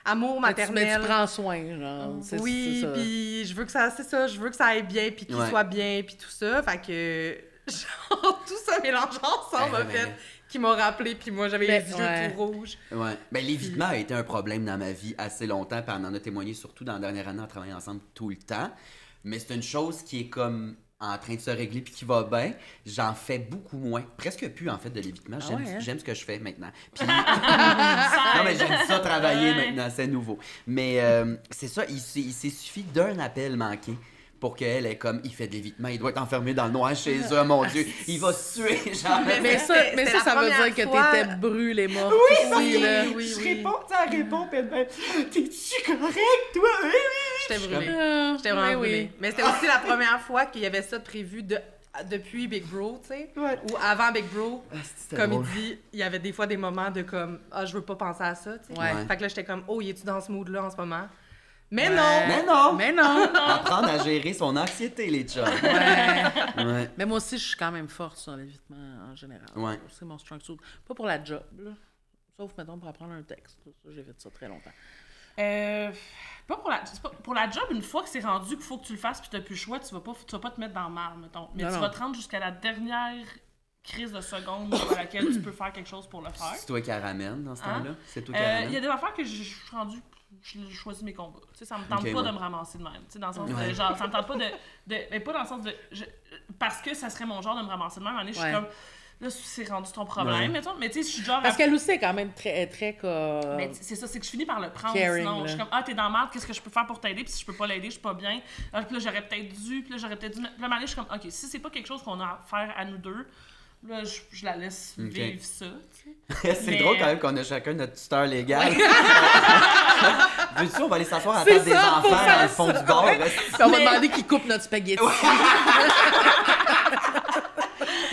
amour Mais maternel. tu prends soin, genre. Oui, c'est ça. puis je veux que ça, c'est ça, je veux que ça aille bien, puis qu'il Ouais. soit bien, puis tout ça. Fait que, genre, tout ça mélangé ensemble Ouais, m'a mais- fait, qui m'a rappelé, puis moi, j'avais Ben, les yeux ouais. tout rouges. Ouais. Ben, l'évitement a été un problème dans ma vie assez longtemps, puis on en a témoigné surtout dans la dernière année en travaillant ensemble tout le temps. Mais c'est une chose qui est comme en train de se régler puis qui va bien, j'en fais beaucoup moins. Presque plus, en fait, de l'évitement. Ah ouais, hein? J'aime ce que je fais maintenant. Puis, non, mais j'aime ça travailler Ouais. maintenant, c'est nouveau. Mais c'est ça, il s'est suffi d'un appel manqué pour qu'elle ait comme, il fait de l'évitement, il doit être enfermé dans le noir chez eux, mon Dieu, il va se tuer, genre. Mais ça, c'était la ça veut première dire que fois- t'étais brûlée morte. Oui, là. oui, je oui. réponds, tu sais, elle répond, puis elle me dit, t'es-tu correct, toi? Oui, oui. J'étais brûlée. Ah, J'étais vraiment oui, brûlée. Mais c'était aussi la première fois qu'il y avait ça de prévu depuis Big Bro, tu sais. Ouais. Ou avant Big Bro. C'était Comme drôle. il dit, il y avait des fois des moments de comme, ah, je veux pas penser à ça, tu sais. Ouais. Fait que là, j'étais comme, oh, il est-tu dans ce mood-là en ce moment? Mais Ouais. non! Mais non! Mais non! Apprendre à gérer son anxiété, les chums. Ouais. Ouais. Mais moi aussi, je suis quand même forte sur l'évitement en général. Ouais. C'est mon strong suit. Pas pour la job, là. Sauf, mettons, pour apprendre un texte. Ça, j'ai fait ça très longtemps. C'est pas pour la job, une fois que c'est rendu qu'il faut que tu le fasses puis t'as plus le choix, tu vas pas te mettre dans le marre, mettons. Mais Non, tu non. vas te rendre jusqu'à la dernière crise de seconde à laquelle tu peux faire quelque chose pour le faire. C'est toi qui la ramène dans ce Hein? temps-là? C'est toi qui la Il y a ramène? des affaires que je suis rendue, je choisis mes combats. Tu sais, ça me tente Ok, pas ouais. de me ramasser de même. Tu sais, dans le sens Ouais. de genre, ça me tente pas mais pas dans le sens de. Parce que ça serait mon genre de me ramasser de même. À un moment donné, je suis Ouais. comme. Là, c'est rendu ton problème, Ouais. mettons. Mais tu sais, je suis genre. Parce qu'elle aussi est quand même très comme... Mais c'est ça, c'est que je finis par le prendre. Caring, Sinon, là. je suis comme, ah, t'es dans la merde, qu'est-ce que je peux faire pour t'aider? Puis si je peux pas l'aider, je suis pas bien. Puis là, j'aurais peut-être dû. Puis là, Puis là, à un moment donné, je suis comme, ok, si c'est pas quelque chose qu'on a à faire à nous deux, là, je la laisse Ok. vivre ça. Tu sais. C'est Mais- drôle quand même qu'on a chacun notre tuteur légal. Veux-tu, on va aller s'asseoir à la C'est table des ça, faut enfants faire dans le fond du bar. Puis on va demander qui coupe notre spaghetti.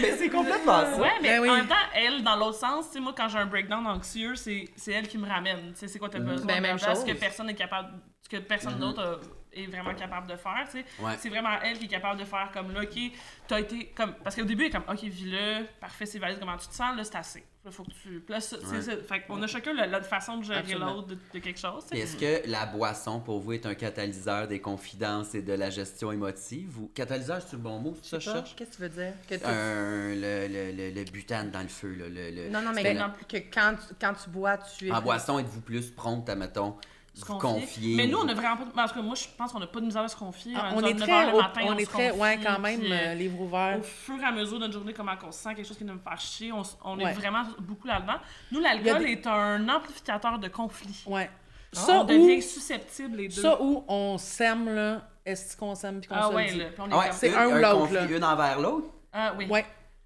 Mais c'est complètement ça. Ouais, mais Ben oui. en même temps, elle, dans l'autre sens, tu sais, moi, quand j'ai un breakdown anxieux, c'est elle qui me ramène. Tu sais, c'est quoi t'as besoin Ben, même de faire, chose. ce que personne n'est capable, ce que personne d'autre est vraiment capable de faire, tu sais. Ouais. C'est vraiment elle qui est capable de faire comme là, ok, t'as été comme. Parce qu'au début, elle est comme, ok, vis-le, parfait, c'est valide, comment tu te sens, là, c'est assez. Là, faut que tu. Puis là, c'est ça. Fait qu'on a chacun la façon de gérer Absolument. l'autre de quelque chose, tu Puis sais. est-ce que la boisson, pour vous, est un catalyseur des confidences et de la gestion émotive? Ou... Catalyseur, c'est le bon mot? C'est ça que je cherche? Qu'est-ce que tu veux dire? Que tu- Le butane dans le feu. Là, Non, non, mais Ben, que quand tu bois, tu es... En boisson, êtes-vous plus prompte à, mettons, Se vous confier. confier? Mais nous, ou- on a vraiment pas. En tout cas, moi, je pense qu'on a pas de misère à se confier. Ah, À on est 9 très, heures le matin, on est se très, ouais, confie, quand même, puis, livre ouvert. au fur et à mesure de notre journée, comment on se sent, quelque chose qui nous fait chier, on est Ouais. vraiment beaucoup là-dedans. Nous, Il y a l'alcool des- est un amplificateur de conflit. Ouais. On Ça devient où, susceptibles les deux. ça où on s'aime, là, est-ce qu'on s'aime puis qu'on Ah se ouais, le dit? là. Puis on est Ah ouais, comme... c'est un ou l'autre, conflit, là. une envers l'autre? Ah oui. Ouais,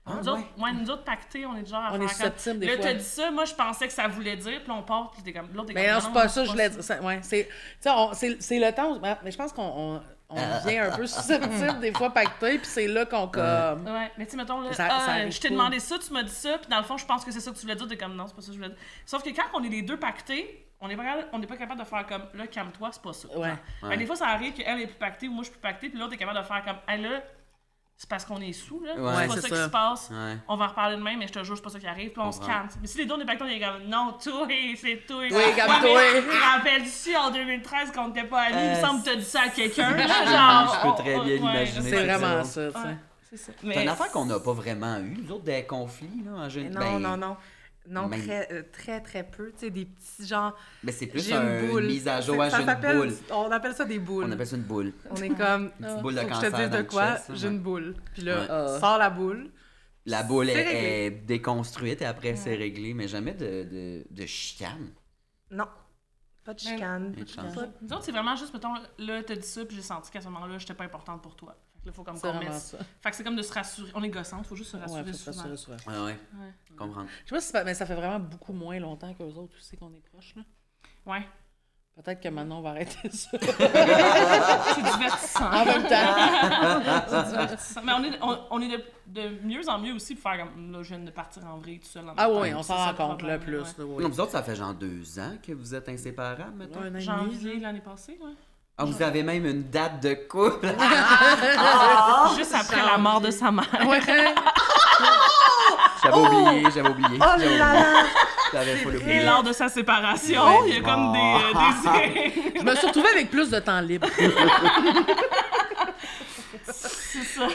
Nous autres, nous autres, pactés, on est du genre à on est faire susceptibles comme... des Là, fois. t'as dit ça, moi, je pensais que ça voulait dire, puis on part, puis t'es comme... L'autre est Mais comme, non, c'est pas ça que je voulais dire. Ouais, c'est, tu sais, c'est le temps, mais je pense qu'on devient un peu susceptible des fois pacté, puis c'est là qu'on comme... Ouais, mais tu sais, mettons, là, Ça arrive je t'ai pas. demandé ça, tu m'as dit ça, puis dans le fond, je pense que c'est ça que tu voulais dire, t'es comme, non, c'est pas ça que je voulais dire. Sauf que quand on est les deux pactés, on n'est pas capable de faire comme, là, calme-toi, c'est pas ça. Ouais. Genre. Des fois, ça arrive qu'elle est plus pactée ou moi, je suis plus pactée, puis l'autre est capable de faire comme, hey, là, c'est parce qu'on est sous, là. Ouais, c'est pas c'est ça ça. qui se passe. Ouais. On va en reparler demain, mais je te jure, c'est pas ça qui arrive, puis on se Comprends. calme. Mais si les deux, on est pactés, on est comme, non, toi, c'est toi. Oui, calme-toi. Tu te rappelles-tu en 2013 qu'on n'était pas amis? Il me semble que t'as dit ça à quelqu'un, là, Je genre. peux très bien l'imaginer. C'est vraiment drôle. ça, tu sais. Ouais, c'est ça. C'est une affaire qu'on n'a pas vraiment eu, nous autres, des conflits, là, en général. Non, même- très, très peu. Tu sais, des petits genre... Mais c'est plus J'ai une boule. une mise à jour, Ça j'ai une s'appelle- boule. On appelle ça des boules. On appelle ça une boule. On est comme... Une petite boule de Faut que je cancer te dise dans de le quoi, chest, là, j'ai ouais. une boule. Puis là, Ouais. sors la boule. La boule C'est est, réglé. est déconstruite et après c'est réglé, mais jamais de chicane. Non, pas de chicane. Une chance. Pas- Nous autres, c'est vraiment juste, mettons, là, t'as dit ça, puis j'ai senti qu'à ce moment-là, j'étais pas importante pour toi. Fait que là, faut comme C'est qu'on vraiment mette. ça. Fait que c'est comme de se rassurer. On est gossante, faut juste se Ouais, rassurer faut se souvent. rassurer souvent. Ouais, ouais, Ouais. comprendre. Je sais pas si c'est mais ça fait vraiment beaucoup moins longtemps qu'eux autres aussi qu'on est proches, là. Ouais. Peut-être que maintenant, on va arrêter ça. C'est divertissant. En même temps. C'est divertissant. Mais on est de mieux en mieux aussi pour faire comme, là, je viens de partir en vrille tout seul. dans ma Ah tête. oui, on C'est s'en ça rend le compte, là, problème, plus. ouais. Là, oui. Non, vous autres, ça fait genre 2 ans que vous êtes inséparables, maintenant? Un an et demi, Janvier l'année passée, ouais. Ah, vous avez même une date de couple? Juste après la mort de sa mère. Ouais. J'avais oublié. Oh là là! J'avais full Et oublié. lors de sa séparation, il y a comme des Je me suis retrouvée avec plus de temps libre. c'est ça.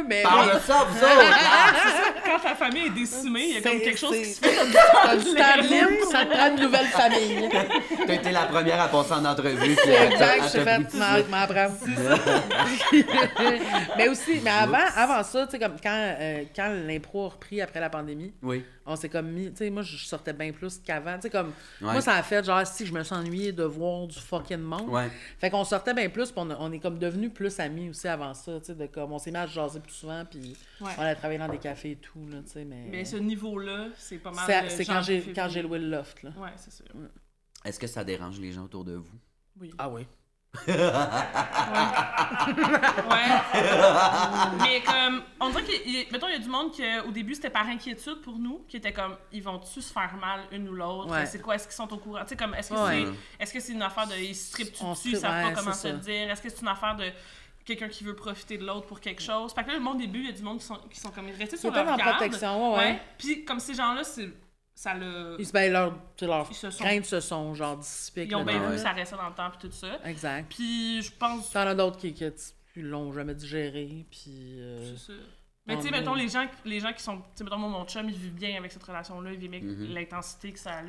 Mais Parle de ça, vous autres! Quand quand ta famille est décimée, il y a comme quelque chose qui se fait. fait. T'as du temps libre, ça te prend une nouvelle famille. T'as été la première à passer en entrevue. Puis Exact, j'ai fait m'en prendre. Mais avant ça, tu sais, comme quand l'impro a repris après la pandémie, Oui. on s'est comme mis, tu sais, moi je sortais bien plus qu'avant, tu sais, comme, Ouais. moi ça a fait genre, si je me suis ennuyée de voir du fucking monde, Ouais. fait qu'on sortait bien plus, puis on est comme devenus plus amis aussi avant ça, tu sais, de comme, on s'est mis à jaser plus souvent, puis Ouais. on a travaillé dans des cafés et tout, là, tu sais, Mais ce niveau-là, c'est pas mal. c'est quand j'ai loué le loft, là. Ouais, c'est sûr. Est-ce que ça dérange les gens autour de vous? Oui. Ah oui. Ouais. Mais comme, on dirait mettons, il y a du monde qui, au début, c'était par inquiétude pour nous, qui était comme, ils vont-tu se faire mal une ou l'autre? Ouais. C'est quoi? Est-ce qu'ils sont au courant? Tu sais, comme, est-ce que c'est une affaire de, ils se strippent-tu On dessus, ils strip- savent pas ouais, comment c'est se le ça. dire? Est-ce que c'est une affaire de quelqu'un qui veut profiter de l'autre pour quelque chose? Fait que là, le monde, au début, il y a du monde qui sont comme restés sur Tout le temps leur en garde. protection, ouais. Puis, comme ces gens-là, ça le... Leurs Ils se sont- craintes se sont genre dissipées. Ils ont bien Ouais. vu que ça restait dans le temps, puis tout ça. Exact. Puis, je pense... T'en as d'autres qui l'ont jamais digéré, puis... C'est ça. Mais tu sais, on mettons, est- les gens qui sont... Tu sais, mettons, moi, mon chum, il vit bien avec cette relation-là, il vit bien avec Mhm. l'intensité que ça a,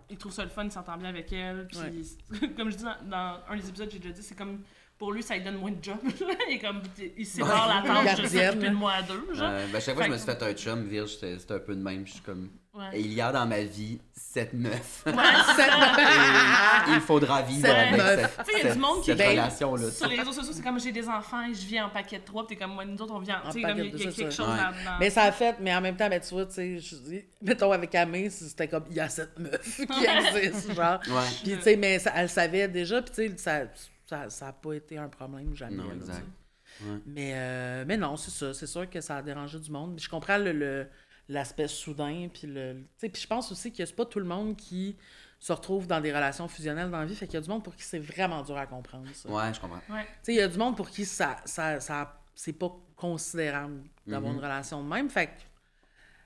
il trouve ça le fun, il s'entend bien avec elle, puis Ouais. comme je dis dans un des épisodes, j'ai déjà dit, c'est comme... Pour lui, ça lui donne moins de job. Il est comme... Il sépare la tâche de Gardienne, s'occuper de moi à deux, genre. Chaque fois que je me suis Fait fait un chum, Virge, c'était un peu de même. Je suis comme... Ouais. Et il y a dans ma vie 7 meufs. Ouais, c'est ça. Et il faudra vivre Sept avec meufs. Tu sais, il y a du monde qui cette ben, relation-là. Sur les réseaux sociaux, c'est comme j'ai des enfants et je vis en paquet de 3, puis t'es comme moi, nous autres, on vient. En Tu sais, comme paquet il de y a ça, quelque ça. chose Ouais. là-dedans. Mais ça a fait, mais en même temps, ben, tu vois, tu sais, mettons avec Amé, c'était comme, il y a cette meuf qui existe, genre. Ouais. Puis, tu sais, mais elle savait déjà, puis tu sais, ça a pas été un problème jamais. Non, là, exact. tu sais. Ouais. Mais non, c'est ça. C'est sûr que ça a dérangé du monde. Je comprends l'aspect soudain, puis tu sais, puis je pense aussi que c'est pas tout le monde qui se retrouve dans des relations fusionnelles dans la vie, fait qu'il y a du monde pour qui c'est vraiment dur à comprendre, ça. Ouais, je comprends. Ouais. Tu sais, il y a du monde pour qui ça c'est pas considérable d'avoir une relation de même, fait que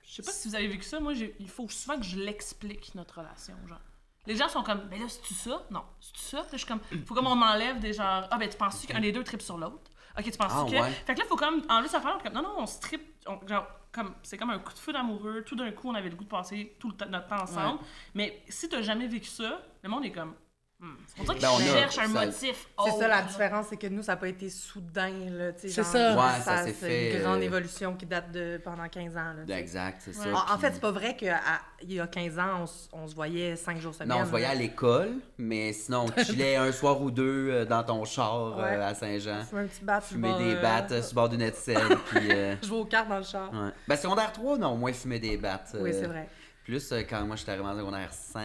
Je sais pas si vous avez vécu ça, moi, il faut souvent que je l'explique, notre relation, genre. Les gens sont comme, ben là, c'est-tu ça? Non, c'est-tu ça? Puis là, je suis comme, faut comme on m'enlève des genre, ah ben tu penses-tu qu'un des deux tripe sur l'autre? Ok, tu penses que. ouais. Fait que là, faut comme enlever sa femme, comme, non, on se tripe, genre, comme, c'est comme un coup de feu d'amoureux, tout d'un coup, on avait le goût de passer tout notre temps ensemble. Mais si t'as jamais vécu ça, le monde est comme, on dirait qu'ils Ben, on a- cherchent un ça- motif. C'est ça la autre. différence, c'est que nous, ça n'a pas été soudain, là, tu sais. C'est genre, ça. Ouais, ça s'est c'est fait, une grande évolution qui date de pendant 15 ans, là, tu sais. Exact, c'est ça. Ouais. En fait, Puis- c'est pas vrai qu'il y a 15 ans, on se voyait 5 jours semaine. Non, on se voyait à là. l'école, mais sinon, on chillait un soir ou deux dans ton char Ouais. à Saint-Jean. Fumer un petit bat sur le Fumer bord, des battes sur le bord d'une étincelle, puis... Je joue aux cartes dans le char. ouais. Ben, secondaire 3, non, au moins fumer des battes. Oui, c'est vrai. Plus quand moi, j'étais arrivé en secondaire 5,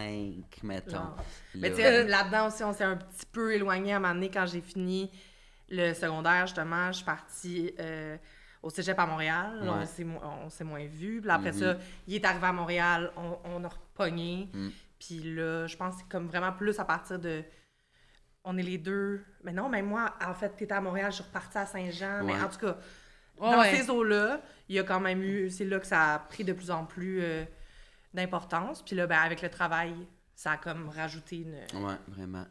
mettons. Genre. Là, Mais tu sais, là-dedans aussi, on s'est un petit peu éloigné à un moment donné quand j'ai fini le secondaire, justement. Je suis partie au cégep à Montréal. Là, Ouais. on s'est moins vus. Puis après ça, il est arrivé à Montréal, on a repogné. Puis là, je pense que c'est comme vraiment plus à partir de... On est les deux... Mais non, mais moi, en fait, t'étais à Montréal, je suis repartie à Saint-Jean. Mais Ouais. en tout cas, Ouais, dans ouais. ces eaux-là, il y a quand même eu... C'est là que ça a pris de plus en plus d'importance. Puis là, ben, avec le travail, ça a comme rajouté une... Ouais, vraiment.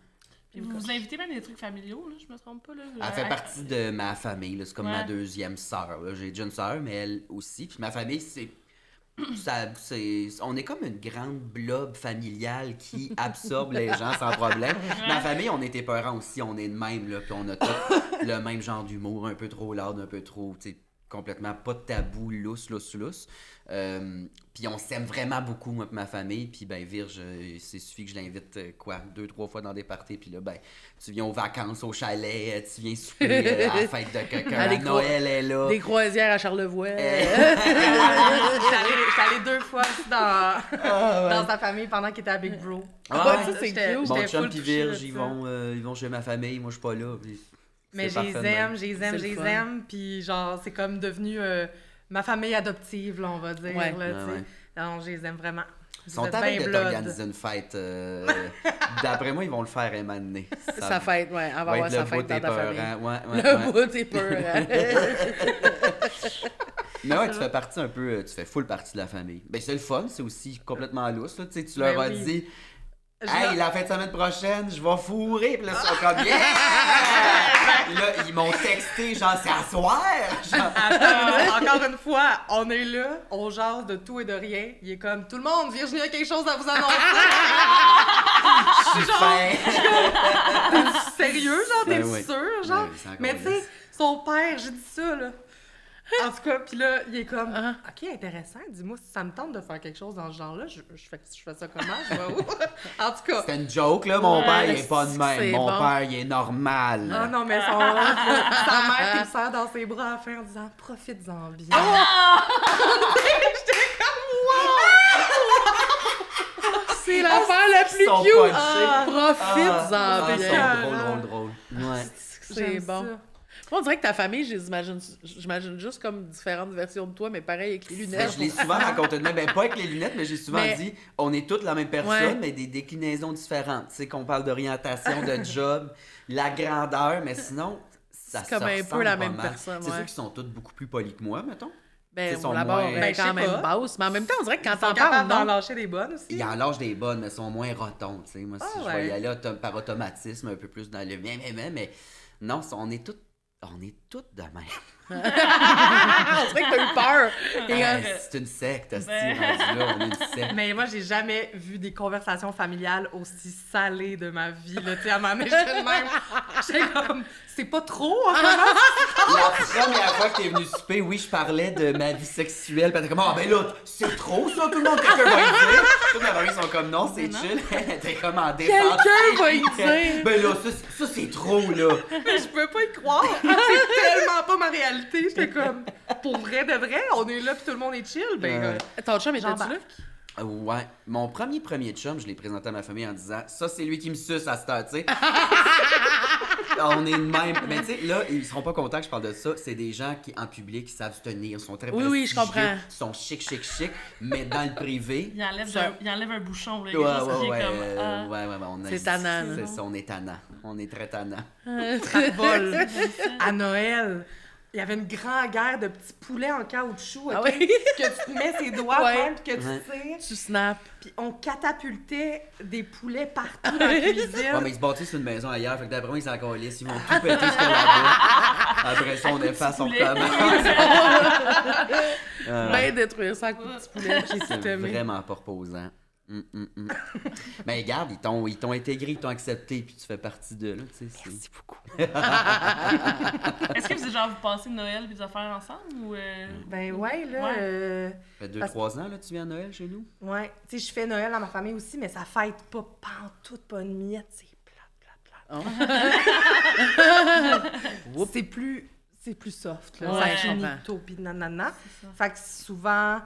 Puis vous invitez même des trucs familiaux, là, je me trompe pas, là. Elle fait partie de ma famille, là. C'est comme Ouais. ma deuxième sœur. là. J'ai déjà une sœur, mais elle aussi. Puis ma famille, on est comme une grande blob familiale qui absorbe les gens sans problème. Ma famille, on était peurants aussi, on est de même, là, puis on a tous le même genre d'humour, un peu trop lourd, un peu trop, tu sais, complètement pas de tabou, lousse. Puis on s'aime vraiment beaucoup, moi et ma famille. Puis ben, Virge, c'est suffit que je l'invite, 2-3 fois dans des parties. Puis là, ben, tu viens aux vacances, au chalet, tu viens souper à la fête de quelqu'un, À à des Noël est là. Des croisières à Charlevoix. J'étais allée 2 fois aussi dans sa famille pendant qu'il était à Big Bro. Ah, ça, c'est J'étais- cute. Mon j'étais chum full pis touchée Virge, de ils ça. vont chez ma famille, moi je suis pas là. Puis Mais c'est je les parfait de même. aime, je les C'est aime, le je les fun. aime. Puis genre, c'est comme devenu ma famille adoptive, là, on va dire. Ouais. Là, tu sais. Ouais. Non, je les aime vraiment. Ils Vous sont êtes avec bien de blood. t'organiser une fête. D'après moi, ils vont le faire un moment donné. Sa fête, ouais. On va va avoir être sa le fête bout dans des ta famille. peurants. Ouais, Le bout des peurs. Mais ouais, tu fais partie un peu, tu fais full partie de la famille. Ben c'est le fun, c'est aussi complètement lousse. Là. Tu sais, tu leur Ben as oui. dit, Hey, la fin de semaine prochaine, je vais fourrer. Puis là, ils sont comme, yeah! Là, ils m'ont texté, genre, c'est à soir! Genre, Attends, encore une fois, on est là, on jase de tout et de rien. Il est comme, tout le monde, Virginie a quelque chose à vous annoncer. je suis fin! T'es sérieux, genre, t'es Ben oui. sûr, genre? Ben oui, c'est encore Mais tu sais, lisse. son père, j'ai dit ça, là. En tout cas, puis là, il est comme, OK, intéressant, dis-moi si ça me tente de faire quelque chose dans ce genre-là, je fais ça comment, je vais où? En tout cas. C'était une joke, là. Mon père, il est pas de c'est même. Mon bon. père, il est normal. Ah non, mais sa mère qui le serre dans ses bras à la fin en disant, profites-en bien. J'étais comme, C'est l'affaire la plus Ils sont cute! punchés. Profites-en Ils bien! sont drôles. Ouais. C'est J'aime bon. ça. Moi, on dirait que ta famille, j'imagine juste comme différentes versions de toi, mais pareil avec les Ben, lunettes. je l'ai souvent raconté de même. Ben, pas avec les lunettes, mais j'ai souvent Mais- dit on est toutes la même personne, Ouais. mais des déclinaisons différentes. Tu sais, qu'on parle d'orientation, de job, la grandeur, mais sinon, ça C'est comme se un peu ressemble la pas même mal. personne, C'est ouais. sûr qu'ils sont tous beaucoup plus polis que moi, mettons. Ben, Ils sont la barre moins- est Ben, je quand sais même pas. basse, mais en même temps, on dirait que quand Ils sont t'en parles, capables d'en non. lâcher des bonnes aussi. Ils en lâchent des bonnes, mais sont moins rotons. Tu sais. Moi, si Ah, je ouais. vais y aller par automatisme, un peu plus dans le mais non, on est toutes de même. On dirait que t'as eu peur. Et, C'est une secte, hostie, Ben. rendu là, on est une secte. Mais moi, j'ai jamais vu des conversations familiales aussi salées de ma vie. Là. Tu sais, à un moment donné, j'étais de même. J'étais comme, c'est pas trop en ce moment? La première fois que t'es venu souper, oui, je parlais de ma vie sexuelle. Puis t'es comme, ah ben là, c'est trop ça, tout le monde, quelqu'un va y dire. Tous mes amis sont comme, non, c'est Non. chill. T'es comme en défense. Quelqu'un va y dire. Ben là, ça c'est trop, là. Mais je peux pas y croire. C'est tellement pas ma réalité. J'étais comme, pour vrai de vrai, on est là puis tout le monde est chill. Ben, Ton chum, était-tu là? j'embarque. Ouais, mon premier chum, je l'ai présenté à ma famille en disant, ça c'est lui qui me suce à cette heure, tu sais. On est de même. Mais tu sais, là, ils seront pas contents que je parle de ça. C'est des gens qui, en public, savent se tenir, sont très Oui, oui, je prestigieux, comprends. sont chic, mais dans le privé. Il enlève, Ça- il enlève un bouchon, là. Il Ouais, y a juste qui est ouais, comme. ah. on a- C'est tannant, là. C'est ça, on est tannant. On est très tannant. Vol. À Noël, il y avait une grande guerre de petits poulets en caoutchouc, Ah ok? oui? Que tu te mets ses doigts Ouais. même, puis que tu Ouais. tires. Tu snaps. Puis on catapultait des poulets partout dans la cuisine. Ouais, mais ils se bâtissent une maison ailleurs, fait que d'après moi, ils s'en calissent. Ils vont tout péter ce qu'il y a là-bas. Après ça, on efface, on poulet. recommence. Ben détruire ça à coups de petit poulet. J'ai C'est tout aimé. vraiment pas reposant. Ben regarde, ils t'ont intégré, ils t'ont accepté, puis tu fais partie de là, tu sais. Merci beaucoup. Est-ce que vous, genre, vous passez Noël et des affaires ensemble ou. Ben ouais, là. Ouais. Ça fait Parce- 2-3 ans, là, tu viens à Noël chez nous? Ouais. Tu sais, je fais Noël dans ma famille aussi, mais ça fête pas pantoute, pas une miette. C'est plate. C'est plus soft, là. Ouais, Ça je finit comprends. tôt, pis nanana. C'est ça. Fait que souvent,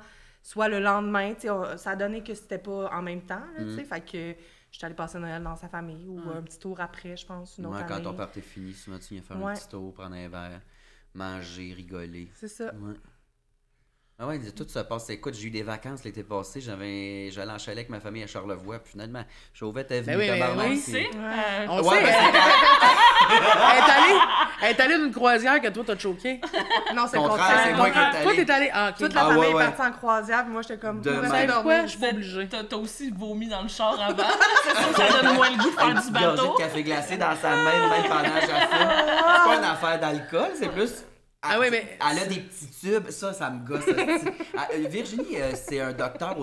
soit le lendemain, tu sais, ça a donné que c'était pas en même temps, là, tu sais. Fait que je suis allée passer Noël dans sa famille, ou un petit tour après, je pense, une autre Ouais, quand année. ton party est fini, souvent tu viens faire Ouais. un petit tour, prendre un verre, manger, rigoler. C'est ça. Ouais. Ah ouais, tout se passe. Écoute, j'ai eu des vacances l'été passé. J'allais en chalet avec ma famille à Charlevoix. Puis finalement, Chauvette est venue, Ben oui, ben tabarnak, oui. Tu sais? On Ouais, sait, ben, elle est allée d'une croisière que toi, t'as choqué. Non, c'est le Contraire, contraire. c'est moi qui est Toi, allé. t'es allée. Ah, ok. Toute la Ah, famille ouais, est ouais. partie en croisière, puis moi, j'étais comme... De Vous même. allez Pourquoi? dormir. Je suis pas obligée. T'as aussi vomi dans le char avant. C'est sûr que ça donne moins le goût de Un faire petit du gorgée bateau. de café glacé dans sa main, même pendant que j'affume. C'est pas une affaire d'alcool, c'est plus. Ah oui, mais- Elle a des petits tubes, ça me gosse. Virginie, c'est un docteur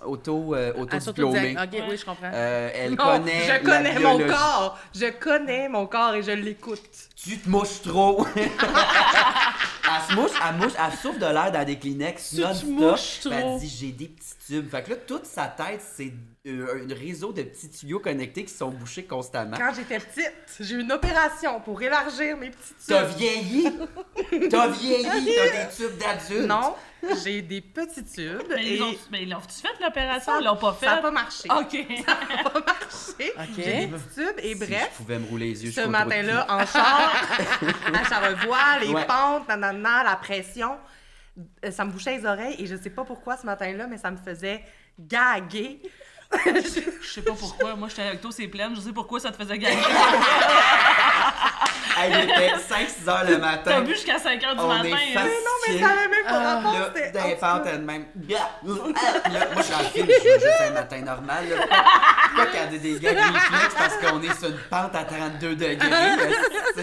autodiplômé. Ok, oui, je comprends. Elle Non, connaît. je la connais mon biologie. corps. Je connais mon corps et je l'écoute. Tu te mouches trop. Elle se mouche, elle souffle de l'air dans des Kleenex Tu te non-stop. mouches Puis Elle trop. dit j'ai des petits tubes. Fait que là, toute sa tête, c'est un réseau de petits tuyaux connectés qui sont bouchés constamment. Quand j'étais petite, j'ai eu une opération pour élargir mes petits T'as tubes. vieilli! T'as vieilli! T'as des tubes d'adulte! Non, j'ai des petits tubes Mais et ils l'ont-tu fait l'opération? Ils l'ont pas fait? ça n'a pas marché. Ok. Ça n'a pas marché. Ok. J'ai des petits tubes et Si bref, je pouvais me rouler les yeux, ce je contrôle matin-là, tout. en char, à Charlevoix, les Ouais. pentes, nanana, la pression, ça me bouchait les oreilles et je sais pas pourquoi ce matin-là, mais ça me faisait gaguer. Je sais pas pourquoi. Moi, j'étais avec toi, c'est plein. Je sais pourquoi ça te faisait gagner. Hey, il était 5-6 heures le matin. T'as bu jusqu'à 5 h du On matin. est hein? fatigués. Non, mais ça avait même Là, dans les pentes, elle de même. Là, moi, je suis en film, je veux juste un matin normal. Là. Pourquoi qu'il y a des gags réflexes? Parce qu'on est sur une pente à 32 degrés.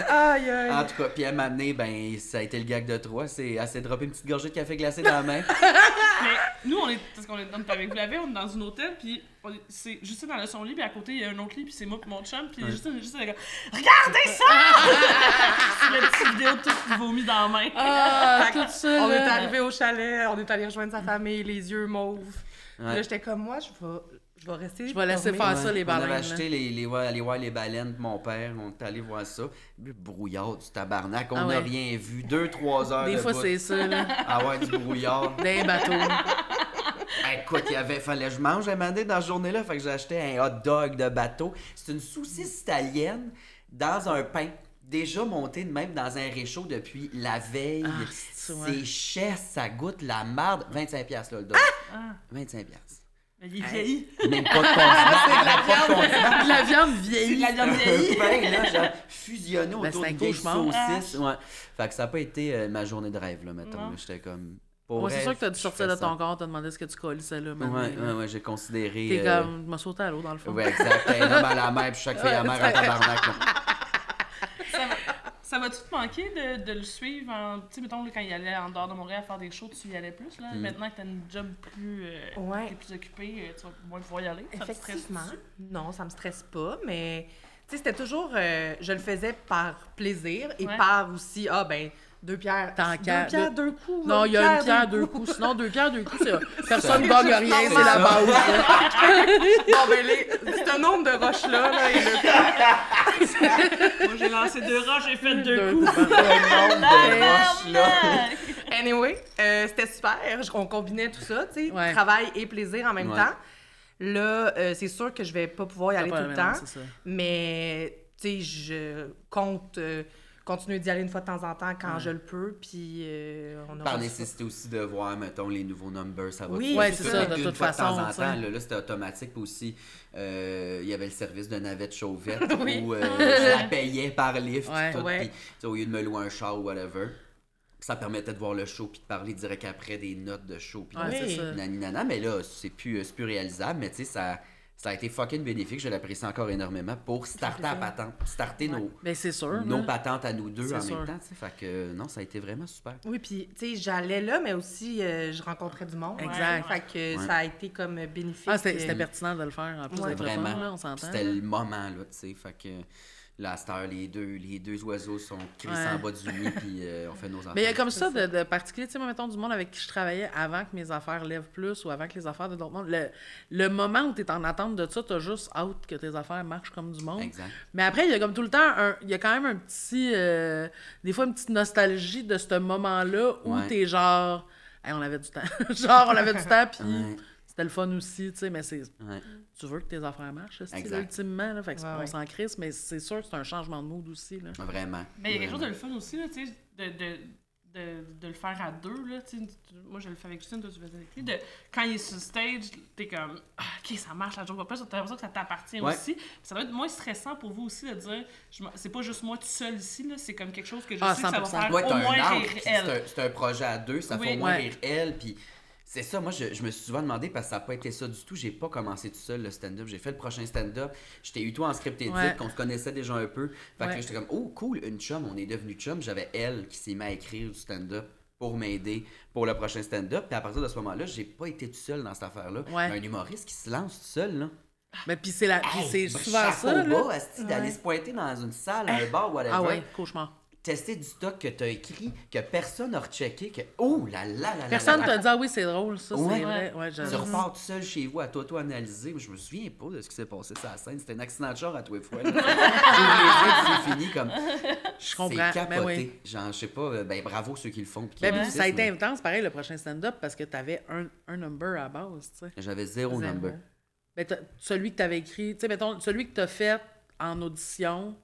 Aïe, aïe. En tout cas, puis elle m'a amené, ben, ça a été le gag de 3. Elle s'est droppé une petite gorgée de café glacé dans la main. Mais nous, parce qu'on est avec vous l'avez, on est dans un hôtel, puis c'est Justine dans son lit, puis à côté, il y a un autre lit, puis c'est moi et mon chum, puis Justine est comme « Regardez ça! » C'est la petite vidéo de tout qui vomit dans la main. Ah, tout ça, On est là. arrivé au chalet, on est allé rejoindre sa famille, les yeux mauves. Ouais. Là, j'étais comme, moi, je vais rester. Je vais laisser dormir. faire ça, les On baleines. avait là. acheté aller voir les baleines de mon père. On est allé voir ça. Le brouillard du tabarnak. On Ah n'a ouais. rien vu. 2-3 heures Des de fois, bout. c'est ça, là. Ah ouais, du brouillard. Des bateaux. Écoute, fallait que je mange un moment donné dans la journée-là. Fait que j'ai acheté un hot dog de bateau. C'est une saucisse italienne dans un pain. Déjà monté de même dans un réchaud depuis la veille. Ah, c'est ça, ouais. C'est chesse, ça goûte la marde. 25$ là, le dog. Ah! 25$. Mais il est vieilli. Même pas de condiment. Pas de condiment. La viande C'est de vieillie. la viande vieillie. Un pain, là, genre, fusionné Ben, autour c'est un de vieille cauchemar. saucisse. Ouais. Fait que ça n'a pas été ma journée de rêve, là, mettons. Non. là. J'étais comme... Pour Ouais, c'est vrai, sûr que t'as dû je sortir fais de ton ça. corps, t'as demandé ce que tu colissais là, maintenant. Ouais, j'ai considéré... T'es comme, je m'en sauté à l'eau, dans le fond. Ouais, exact. Un homme à la mer, puis chaque fille à la mer en tabarnak. là. Ça va-tu te manquer de le suivre en. Tu sais, mettons, là, quand il allait en dehors de Montréal faire des shows, tu y allais plus, là. Maintenant que t'as une job plus. Ouais. T'es plus occupé, tu vas moins pouvoir y aller. Ça te Effectivement. stresse-tu? Non, ça me stresse pas, mais tu sais, c'était toujours. Je le faisais par plaisir et Ouais. par aussi. Ah, ben, 2 pierres. Tant 2 qu'à- pierres, 2 coups. Non, il y a une pierre, deux coups. Sinon, 2 pierres, 2 coups, personne ne gagne rien, c'est la base. là. Bon, ben, ce nombre de roches-là, là, et le Moi, j'ai lancé 2 roches, j'ai fait 2 Deux coups. coups. Le nombre de roches, là. Anyway, c'était super. On combinait tout ça, tu sais, Ouais. travail et plaisir en même Ouais. temps. Là, c'est sûr que je vais pas pouvoir y aller Pas tout le la même, temps, c'est ça. mais tu sais, je compte continuer d'y aller une fois de temps en temps quand je le peux, puis on aura Par ça. nécessité aussi de voir, mettons, les nouveaux numbers, ça va. Oui, Ouais, tout c'est de ça, suite, de une toute fois façon, de temps en tu sais. temps, là, c'était automatique. Puis aussi, il y avait le service de navette chauvette Oui. où je la payais par lift. Ouais. Tout, Ouais. puis, tu sais, au lieu de me louer un char ou whatever, ça permettait de voir le show puis de parler direct après des notes de show. Puis Ouais, Oui. c'est ça. nana, mais là, c'est plus réalisable, mais tu sais, ça a été fucking bénéfique, je l'apprécie encore énormément pour starter la patente, starter Ben, c'est sûr. nos là. patentes à nous deux C'est en sûr. même temps, tu sais, fait que non, ça a été vraiment super. Oui, puis tu sais, j'allais là, mais aussi je rencontrais du monde. Exact. Fait que Ouais. ça a été comme bénéfique. Ah, c'était pertinent de le faire, en plus Ouais. d'être le fun, Vraiment. là, on s'entend. C'était le moment, là, tu sais, fait que là, à cette heure, les deux oiseaux sont crissés Ouais. en bas du nid, puis on fait nos affaires. Mais il y a comme ça de particulier, tu sais, moi, mettons, du monde avec qui je travaillais avant que mes affaires lèvent plus ou avant que les affaires de d'autres mondes. Le moment où tu es en attente de ça, tu as juste hâte que tes affaires marchent comme du monde. Exact. Mais après, il y a comme tout le temps, il y a quand même un petit. Des fois, une petite nostalgie de ce moment-là où Ouais. t'es genre. Hey, on avait du temps. Genre, on avait du temps, puis Ouais. c'était le fun aussi, tu sais, mais c'est. Ouais. Tu veux que tes affaires marchent, c'est Exact. ultimement, là, fait que Ouais, on ouais. s'en crisse, mais c'est sûr que c'est un changement de mood aussi, là. Vraiment. Mais il y a quelque chose de Vraiment. le fun aussi, là, tu sais, de le faire à deux, là, tu sais. Moi, je le fais avec Justine, toi, tu le fais avec lui. Quand il est sur stage, t'es comme, ah, OK, ça marche, la joke va pas, t'as l'impression que ça t'appartient Ouais. aussi. Puis ça doit être moins stressant pour vous aussi de dire, c'est pas juste moi tout seul ici, là, c'est comme quelque chose que je Ah, sais que ça va 100%. faire Ouais, au t'as moins un arc, rire puis elle. c'est un projet à deux, ça Oui. fait au moins Ouais. rire elle, puis c'est ça, moi je me suis souvent demandé, parce que ça n'a pas été ça du tout, j'ai pas commencé tout seul le stand-up, j'ai fait le prochain stand-up, j'étais eu tout en script edit, Ouais. qu'on se connaissait déjà un peu, fait que Ouais. là, j'étais comme, oh cool, une chum, on est devenu chum, j'avais elle qui s'est mis à écrire du stand-up pour m'aider pour le prochain stand-up, puis à partir de ce moment-là, j'ai pas été tout seul dans cette affaire-là, Ouais. un humoriste qui se lance tout seul, là. Mais puis c'est Hey, souvent chapeau ça, là. bas, asti, d'aller se pointer dans une salle, un bar, whatever. Ah ouais, cauchemar. Tester du stock que t'as écrit, que personne n'a rechecké, que oh là là là là Personne là, t'a dit, ah oui, c'est drôle, ça, Ouais. c'est vrai. Ouais, Tu repars tout seul chez vous à t'auto-analyser. Moi, je me souviens pas de ce qui s'est passé sur la scène. C'était un accident de char à tous les fois. là. J'ouvre les yeux, puis c'est fini comme. Je comprends. C'est capoté. Ben oui. Genre, je sais pas, ben bravo ceux qui le font. puis qui Ben, réussissent, ça a été mais intense, pareil, le prochain stand-up, parce que t'avais un number à la base, tu sais. J'avais zéro Zéro. number. Ben, celui que t'avais écrit, tu sais, mettons, celui que t'as fait en audition,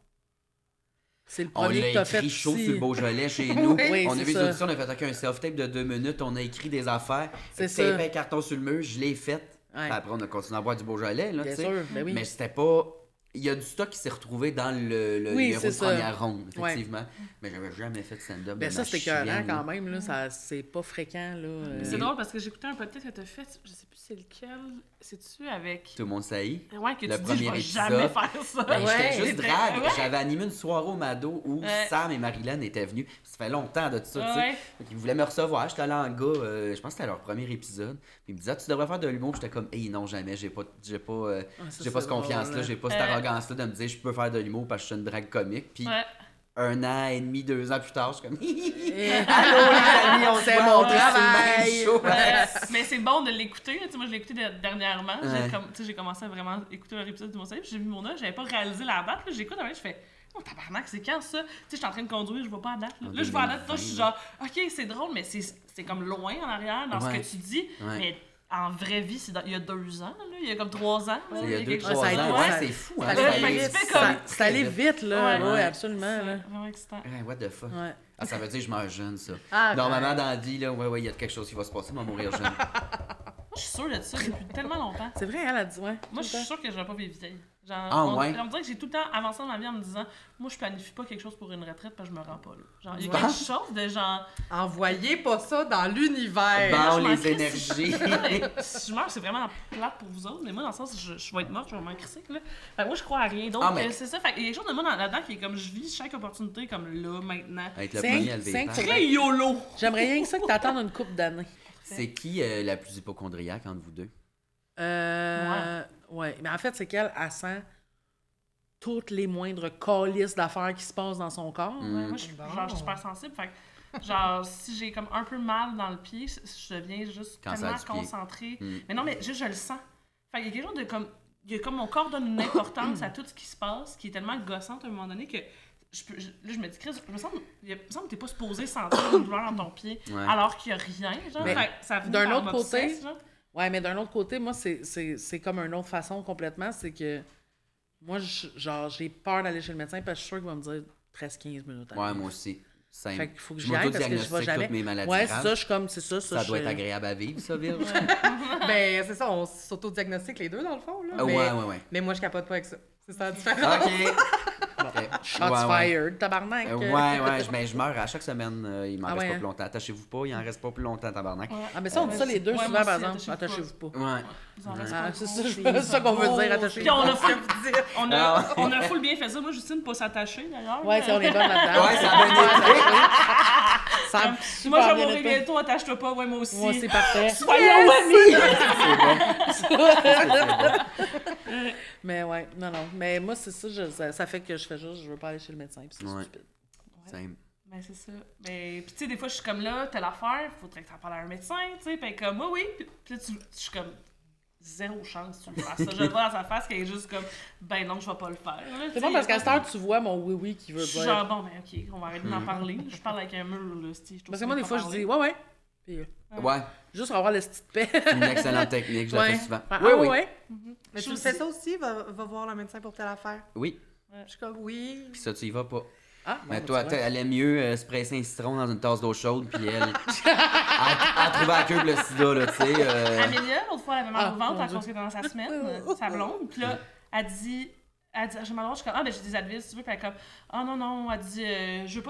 c'est le On premier que l'a t'as fait écrit chaud ici. sur le Beaujolais chez nous. Oui, On a c'est vu les ça. auditions, on a fait un self-tape de 2 minutes, on a écrit des affaires. C'est C'est ça. un carton sur le mur, je l'ai fait. Ouais. Puis après, on a continué à boire du Beaujolais, là, Bien tu sais. sûr, ben oui. Mais c'était pas il y a du stock qui s'est retrouvé dans le numéro de première ronde, effectivement. Mais j'avais jamais fait de stand-up. Ben ça, c'était écœurant quand même, là. C'est pas fréquent, là. C'est drôle parce que j'écoutais un podcast que t'as fait, je sais plus c'est lequel. C'est-tu avec. Tout le monde saillit. Ouais, que le tu dis, je vais jamais faire ça. Ben, j'étais juste drague. Ouais. J'avais animé une soirée au Mado où Sam et Marilyn étaient venus. Ça fait longtemps de tout ça, tu sais. Ils voulaient me recevoir. J'étais allé en gars, je pense que c'était leur premier épisode. Puis ils me disaient, tu devrais faire de l'humour. J'étais comme, hey, non, jamais. J'ai pas cette confiance-là. J'ai pas cette arrogance-là de me dire, je peux faire de l'humour parce que je suis une drague comique. Puis 1 an et demi, 2 ans plus tard, je suis comme, allô, les amis, on c'est mon travail. Mais c'est bon de l'écouter. Moi, je l'ai écouté dernièrement. J'ai commencé à vraiment écouter leur épisode de mon série. Puis j'ai vu mon âge, j'avais pas réalisé la date. J'écoute, je fais, oh tabarnak, c'est quand ça? Tu sais, je suis en train de conduire, je vois pas la date. Là, je vois la date, là, je suis genre, ok, c'est drôle, mais c'est comme loin en arrière dans ce que tu dis. Mais en vraie vie, il y a 2 ans, là. Il y a comme 3 ans. Là, il y a 2-3 ans. C'est fou. Hein, c'est allé vite, là. Oui, absolument. C'est vraiment excitant. What the fuck? Ouais. Ah, ça veut dire que je meurs jeune, ça. Ah, normalement, dans la vie, là, il y a quelque chose qui va se passer, on va mourir jeune. Je suis sûre de ça depuis tellement longtemps. C'est vrai, elle a dit, ouais. Moi, je suis sûre que je vais pas vivre vieille. Genre, on me dirait que j'ai tout le temps avancé dans ma vie en me disant, moi, je planifie pas quelque chose pour une retraite parce que je me rends pas là. Genre, il y a quelque chose de genre. Envoyez pas ça dans l'univers. Bon, les énergies. Si je meurs, c'est vraiment plate pour vous autres, mais moi, dans le sens, je vais être morte, je vais m'en crisser, là. Fait que moi, je crois à rien. Donc, c'est ça. Fait il y a quelque chose de moi là-dedans qui est comme, je vis chaque opportunité comme là, maintenant. Être le premier à lever. Très YOLO. J'aimerais rien que ça que t'attendes une couple d'années. C'est qui la plus hypochondriaque entre vous deux? Ouais. Mais en fait, c'est qu'elle sent toutes les moindres calices d'affaires qui se passent dans son corps. Moi, je suis super sensible. Fait que, genre, si j'ai comme un peu mal dans le pied, je deviens juste tellement concentrée. Mais non, mais juste, je le sens. Fait qu'il y a quelque chose de comme... Il y a comme mon corps donne une importance à tout ce qui se passe, qui est tellement gossante à un moment donné que... Là, je me dis, Chris, il me semble que t'es pas supposé sentir une douleur dans ton pied alors qu'il y a rien. Genre, mais ça d'un autre côté... Ouais, mais d'un autre côté, moi, c'est comme une autre façon complètement. C'est que moi, j'ai peur d'aller chez le médecin parce que je suis sûre qu'il va me dire presque 15 minutes. Ouais, moi aussi. Fait qu'il faut que j'y aille parce que je vais jamais. Toutes mes maladies ouais, graves. Ça, je suis comme, c'est ça. Ça doit être agréable à vivre, ça, Virge. Ben, c'est ça, on s'auto-diagnostique les deux, dans le fond. Là. Ouais. Mais moi, je capote pas avec ça. C'est ça la différence. OK. Shots fired, tabarnak. Mais je meurs à chaque semaine. Il m'en reste pas plus longtemps. Attachez-vous pas, il en reste pas plus longtemps, tabarnak. Ah, mais ça, on dit ça les deux souvent, par exemple. Attachez-vous pas. Ouais. C'est ça qu'on veut dire, attachez-vous pas. On a full bien fait ça. Moi, Justine, pas s'attacher, d'ailleurs. Ouais, si on est bonne là-dedans. Ouais, ça a bien été. Moi, je vais mourir bientôt, attache-toi pas. Ouais, moi aussi. Moi, c'est parfait. Soyons amis! Mais ouais, non. Mais moi, c'est ça, ça fait que je fais juste, je veux pas aller chez le médecin, puis c'est stupide. Simple. Ben, c'est ça. Ben, puis tu sais, des fois, je suis comme là, telle affaire, faudrait que t'en parles à un médecin, tu sais, ben comme, oui. Puis là, je suis comme, zéro chance que tu le fasses. Ça, je le vois dans sa face qu'elle est juste comme, ben non, je vais pas le faire. C'est bon parce qu'à cette heure, tu vois mon oui qui veut dire. Genre, bon, ben ok, on va arrêter d'en parler. Je parle avec un mur, là, parce que moi, des fois, je dis, ouais. Puis, juste pour avoir le petit paix. Une excellente technique, je la fais souvent. Oui. Mais tu fais ça aussi, va voir le médecin pour telle affaire. Oui. Je suis comme, oui. Puis ça, tu y vas pas. Ah, mais toi, elle aime mieux se presser un citron dans une tasse d'eau chaude, puis elle trouve à queue le sida, là, tu sais. Amélia, l'autre fois, elle avait mal au ventre, elle a dans sa semaine, sa blonde, puis là, elle dit, j'ai mal au ventre, je suis comme, ben j'ai des Advil, si tu veux, puis elle est comme, non, elle dit, je veux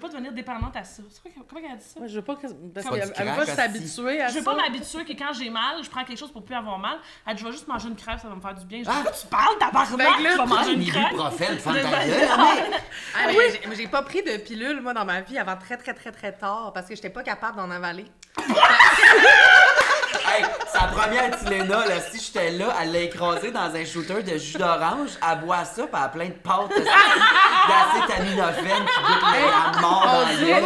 pas devenir dépendante à ça. C'est quoi, comment elle a dit ça? Ouais, je veux pas parce qu'elle veut pas s'habituer à ça. Je veux pas m'habituer que quand j'ai mal, je prends quelque chose pour plus avoir mal. Elle dit, je vais juste manger une crève, ça va me faire du bien. Je dis, pourquoi tu parles, tabarnak? Tu vas manger une crève? Ibuprofène, femme ta gueule. J'ai pas pris de pilule, moi, dans ma vie avant très tard, parce que j'étais pas capable d'en avaler. Hey, sa première Tylenol, là, si j'étais là, elle l'a écrasée dans un shooter de jus d'orange, elle boit ça, puis elle a plein de pâtes d'acétaminophène qui goûte la mort dans le lait.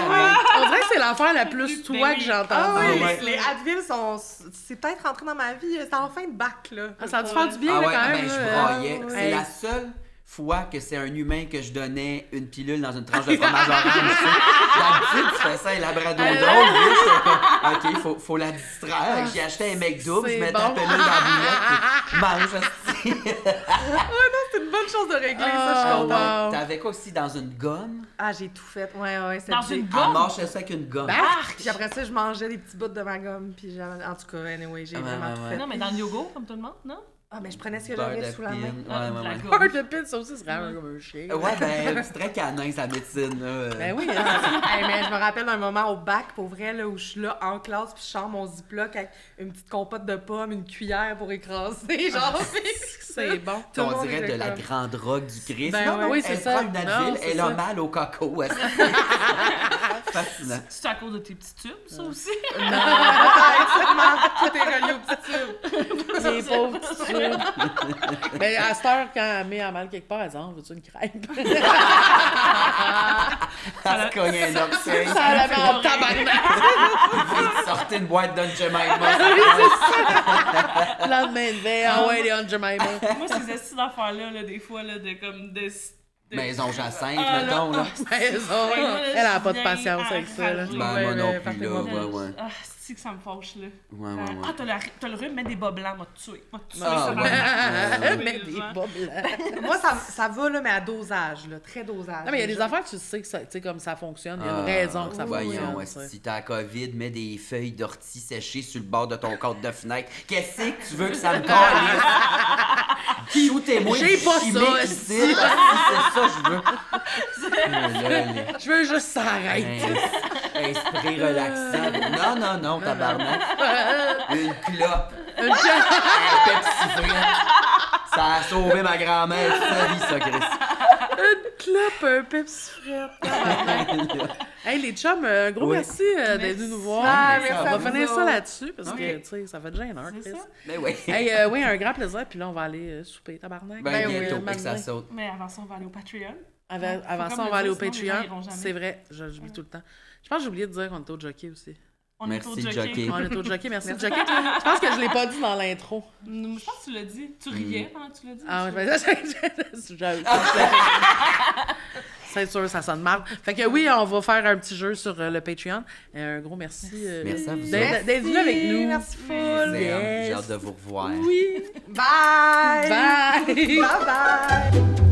On dirait que c'est l'affaire la plus toi que j'entends. Ah oui, les Advil sont... C'est peut-être rentré dans ma vie, c'était en fin de bac, là. Ça a dû faire du bien, là, quand même. Je broyais. C'est la seule fois que c'est un humain que je donnais une pilule dans une tranche de fromage orange. D'habitude, tu fais ça, un labradodrome. J'étais comme, OK, faut la distraire. J'ai acheté un McDo, je mettais la pilule dans la boulette, mange. Non, c'est une bonne chose de régler, ça, je suis contente. T'avais quoi aussi dans une gomme? Ah, j'ai tout fait. Ouais, c'est dans une gomme? Elle marchait ça avec une gomme. Puis après ça, je mangeais des petits bouts de ma gomme. Puis en tout cas, anyway, j'ai vraiment tout fait. Non, mais dans le yoga, comme tout le monde, non? Ah, mais je prenais ce que beurre j'avais de sous la pin. main. Ouais. Beurre de pin, ça aussi, c'est vraiment comme un chien. Ouais, ben, c'est très canin, sa médecine, là. Ben oui, hein. Hey, mais je me rappelle d'un moment au bac, pour vrai, là, où je suis là en classe, puis je sors mon Ziploc avec une petite compote de pommes, une cuillère pour écraser, genre, c'est bon. Tout le On monde dirait était de la comme- grande drogue du Christ. Ben non, non, oui, c'est elle ça. prend une Advil, Non, c'est elle ça. a mal au coco. Fascinant. C'est à cause de tes petits tubes, ça aussi? Exactement, tout est relié au petit tube. Les pauvres petits tubes. Mais à cette heure, quand elle met à mal quelque part, elle dit « veux-tu une crêpe? » Ça se cogne un obsèque. Ça la met en tabarnak. Sortez une boîte d'un Jemima. Le lendemain de veille, ah ouais, les Aunt Jemima. Moi, ces astuces d'affaires-là, là, des fois, là, de comme de Maison Jacinthe, Ah, là, mettons, là. Maison. Ouais, moi, là, Elle a je pas de viens patience avec ça, là. enrager. Ben, moi non plus, là. Ouais. Ah, c'est que ça me fâche, là. Ouais. Ah, t'as le rhume, mets des bas blancs, m'a tué. Ah, ouais. Mais des bas blancs. Moi, ça va, là, mais à dosage, là, très dosage. Non, mais il y a des affaires que tu sais que ça, tu sais, comme ça fonctionne. Il y a une raison que ça Voyons, fonctionne. si t'as la COVID, mets des feuilles d'ortie séchées sur le bord de ton cadre de fenêtre. Qu'est-ce que tu veux que ça me calisse? Shootez-moi J'ai une pas chimique ça, ici, esti. c'est ça que je veux. Je veux juste ça arrête. Un spray relaxant. Non, tabarnak. Une clope. Une Un Pepsi frette. Ça a sauvé ma grand-mère toute sa vie, ça, Chris. clope, un Pepsi frette. Hey, les chums, un gros Oui. merci d'être venus nous voir. Ah, merci On à va vous finir ça autres. là-dessus parce Ok. que, tu sais, ça fait déjà une heure, C'est Chris. ça. Ben oui. Hey, oui, un grand plaisir. Puis là, on va aller souper, tabarnak. Ben, oui, bientôt, que ça maintenant. saute. Mais avant ça, on va aller au Patreon. Avant Faut ça, on comme va aller le au dire, sinon les gens Patreon. iront jamais. C'est vrai, j'oublie tout le temps. Je pense que j'ai oublié de dire qu'on était au jockey aussi. On Merci, est au Jockey. On est au jockey, merci jockey. Je pense que je l'ai pas dit dans l'intro. Je pense que tu l'as dit. Tu riais pendant que tu l'as dit. Ah ouais, c'est sûr, ça sonne mal. Fait que oui, on va faire un petit jeu sur le Patreon. Un gros merci. Merci à vous d'être venu avec nous. Merci full. J'ai hâte de vous revoir. Oui. Bye! Bye. Bye bye!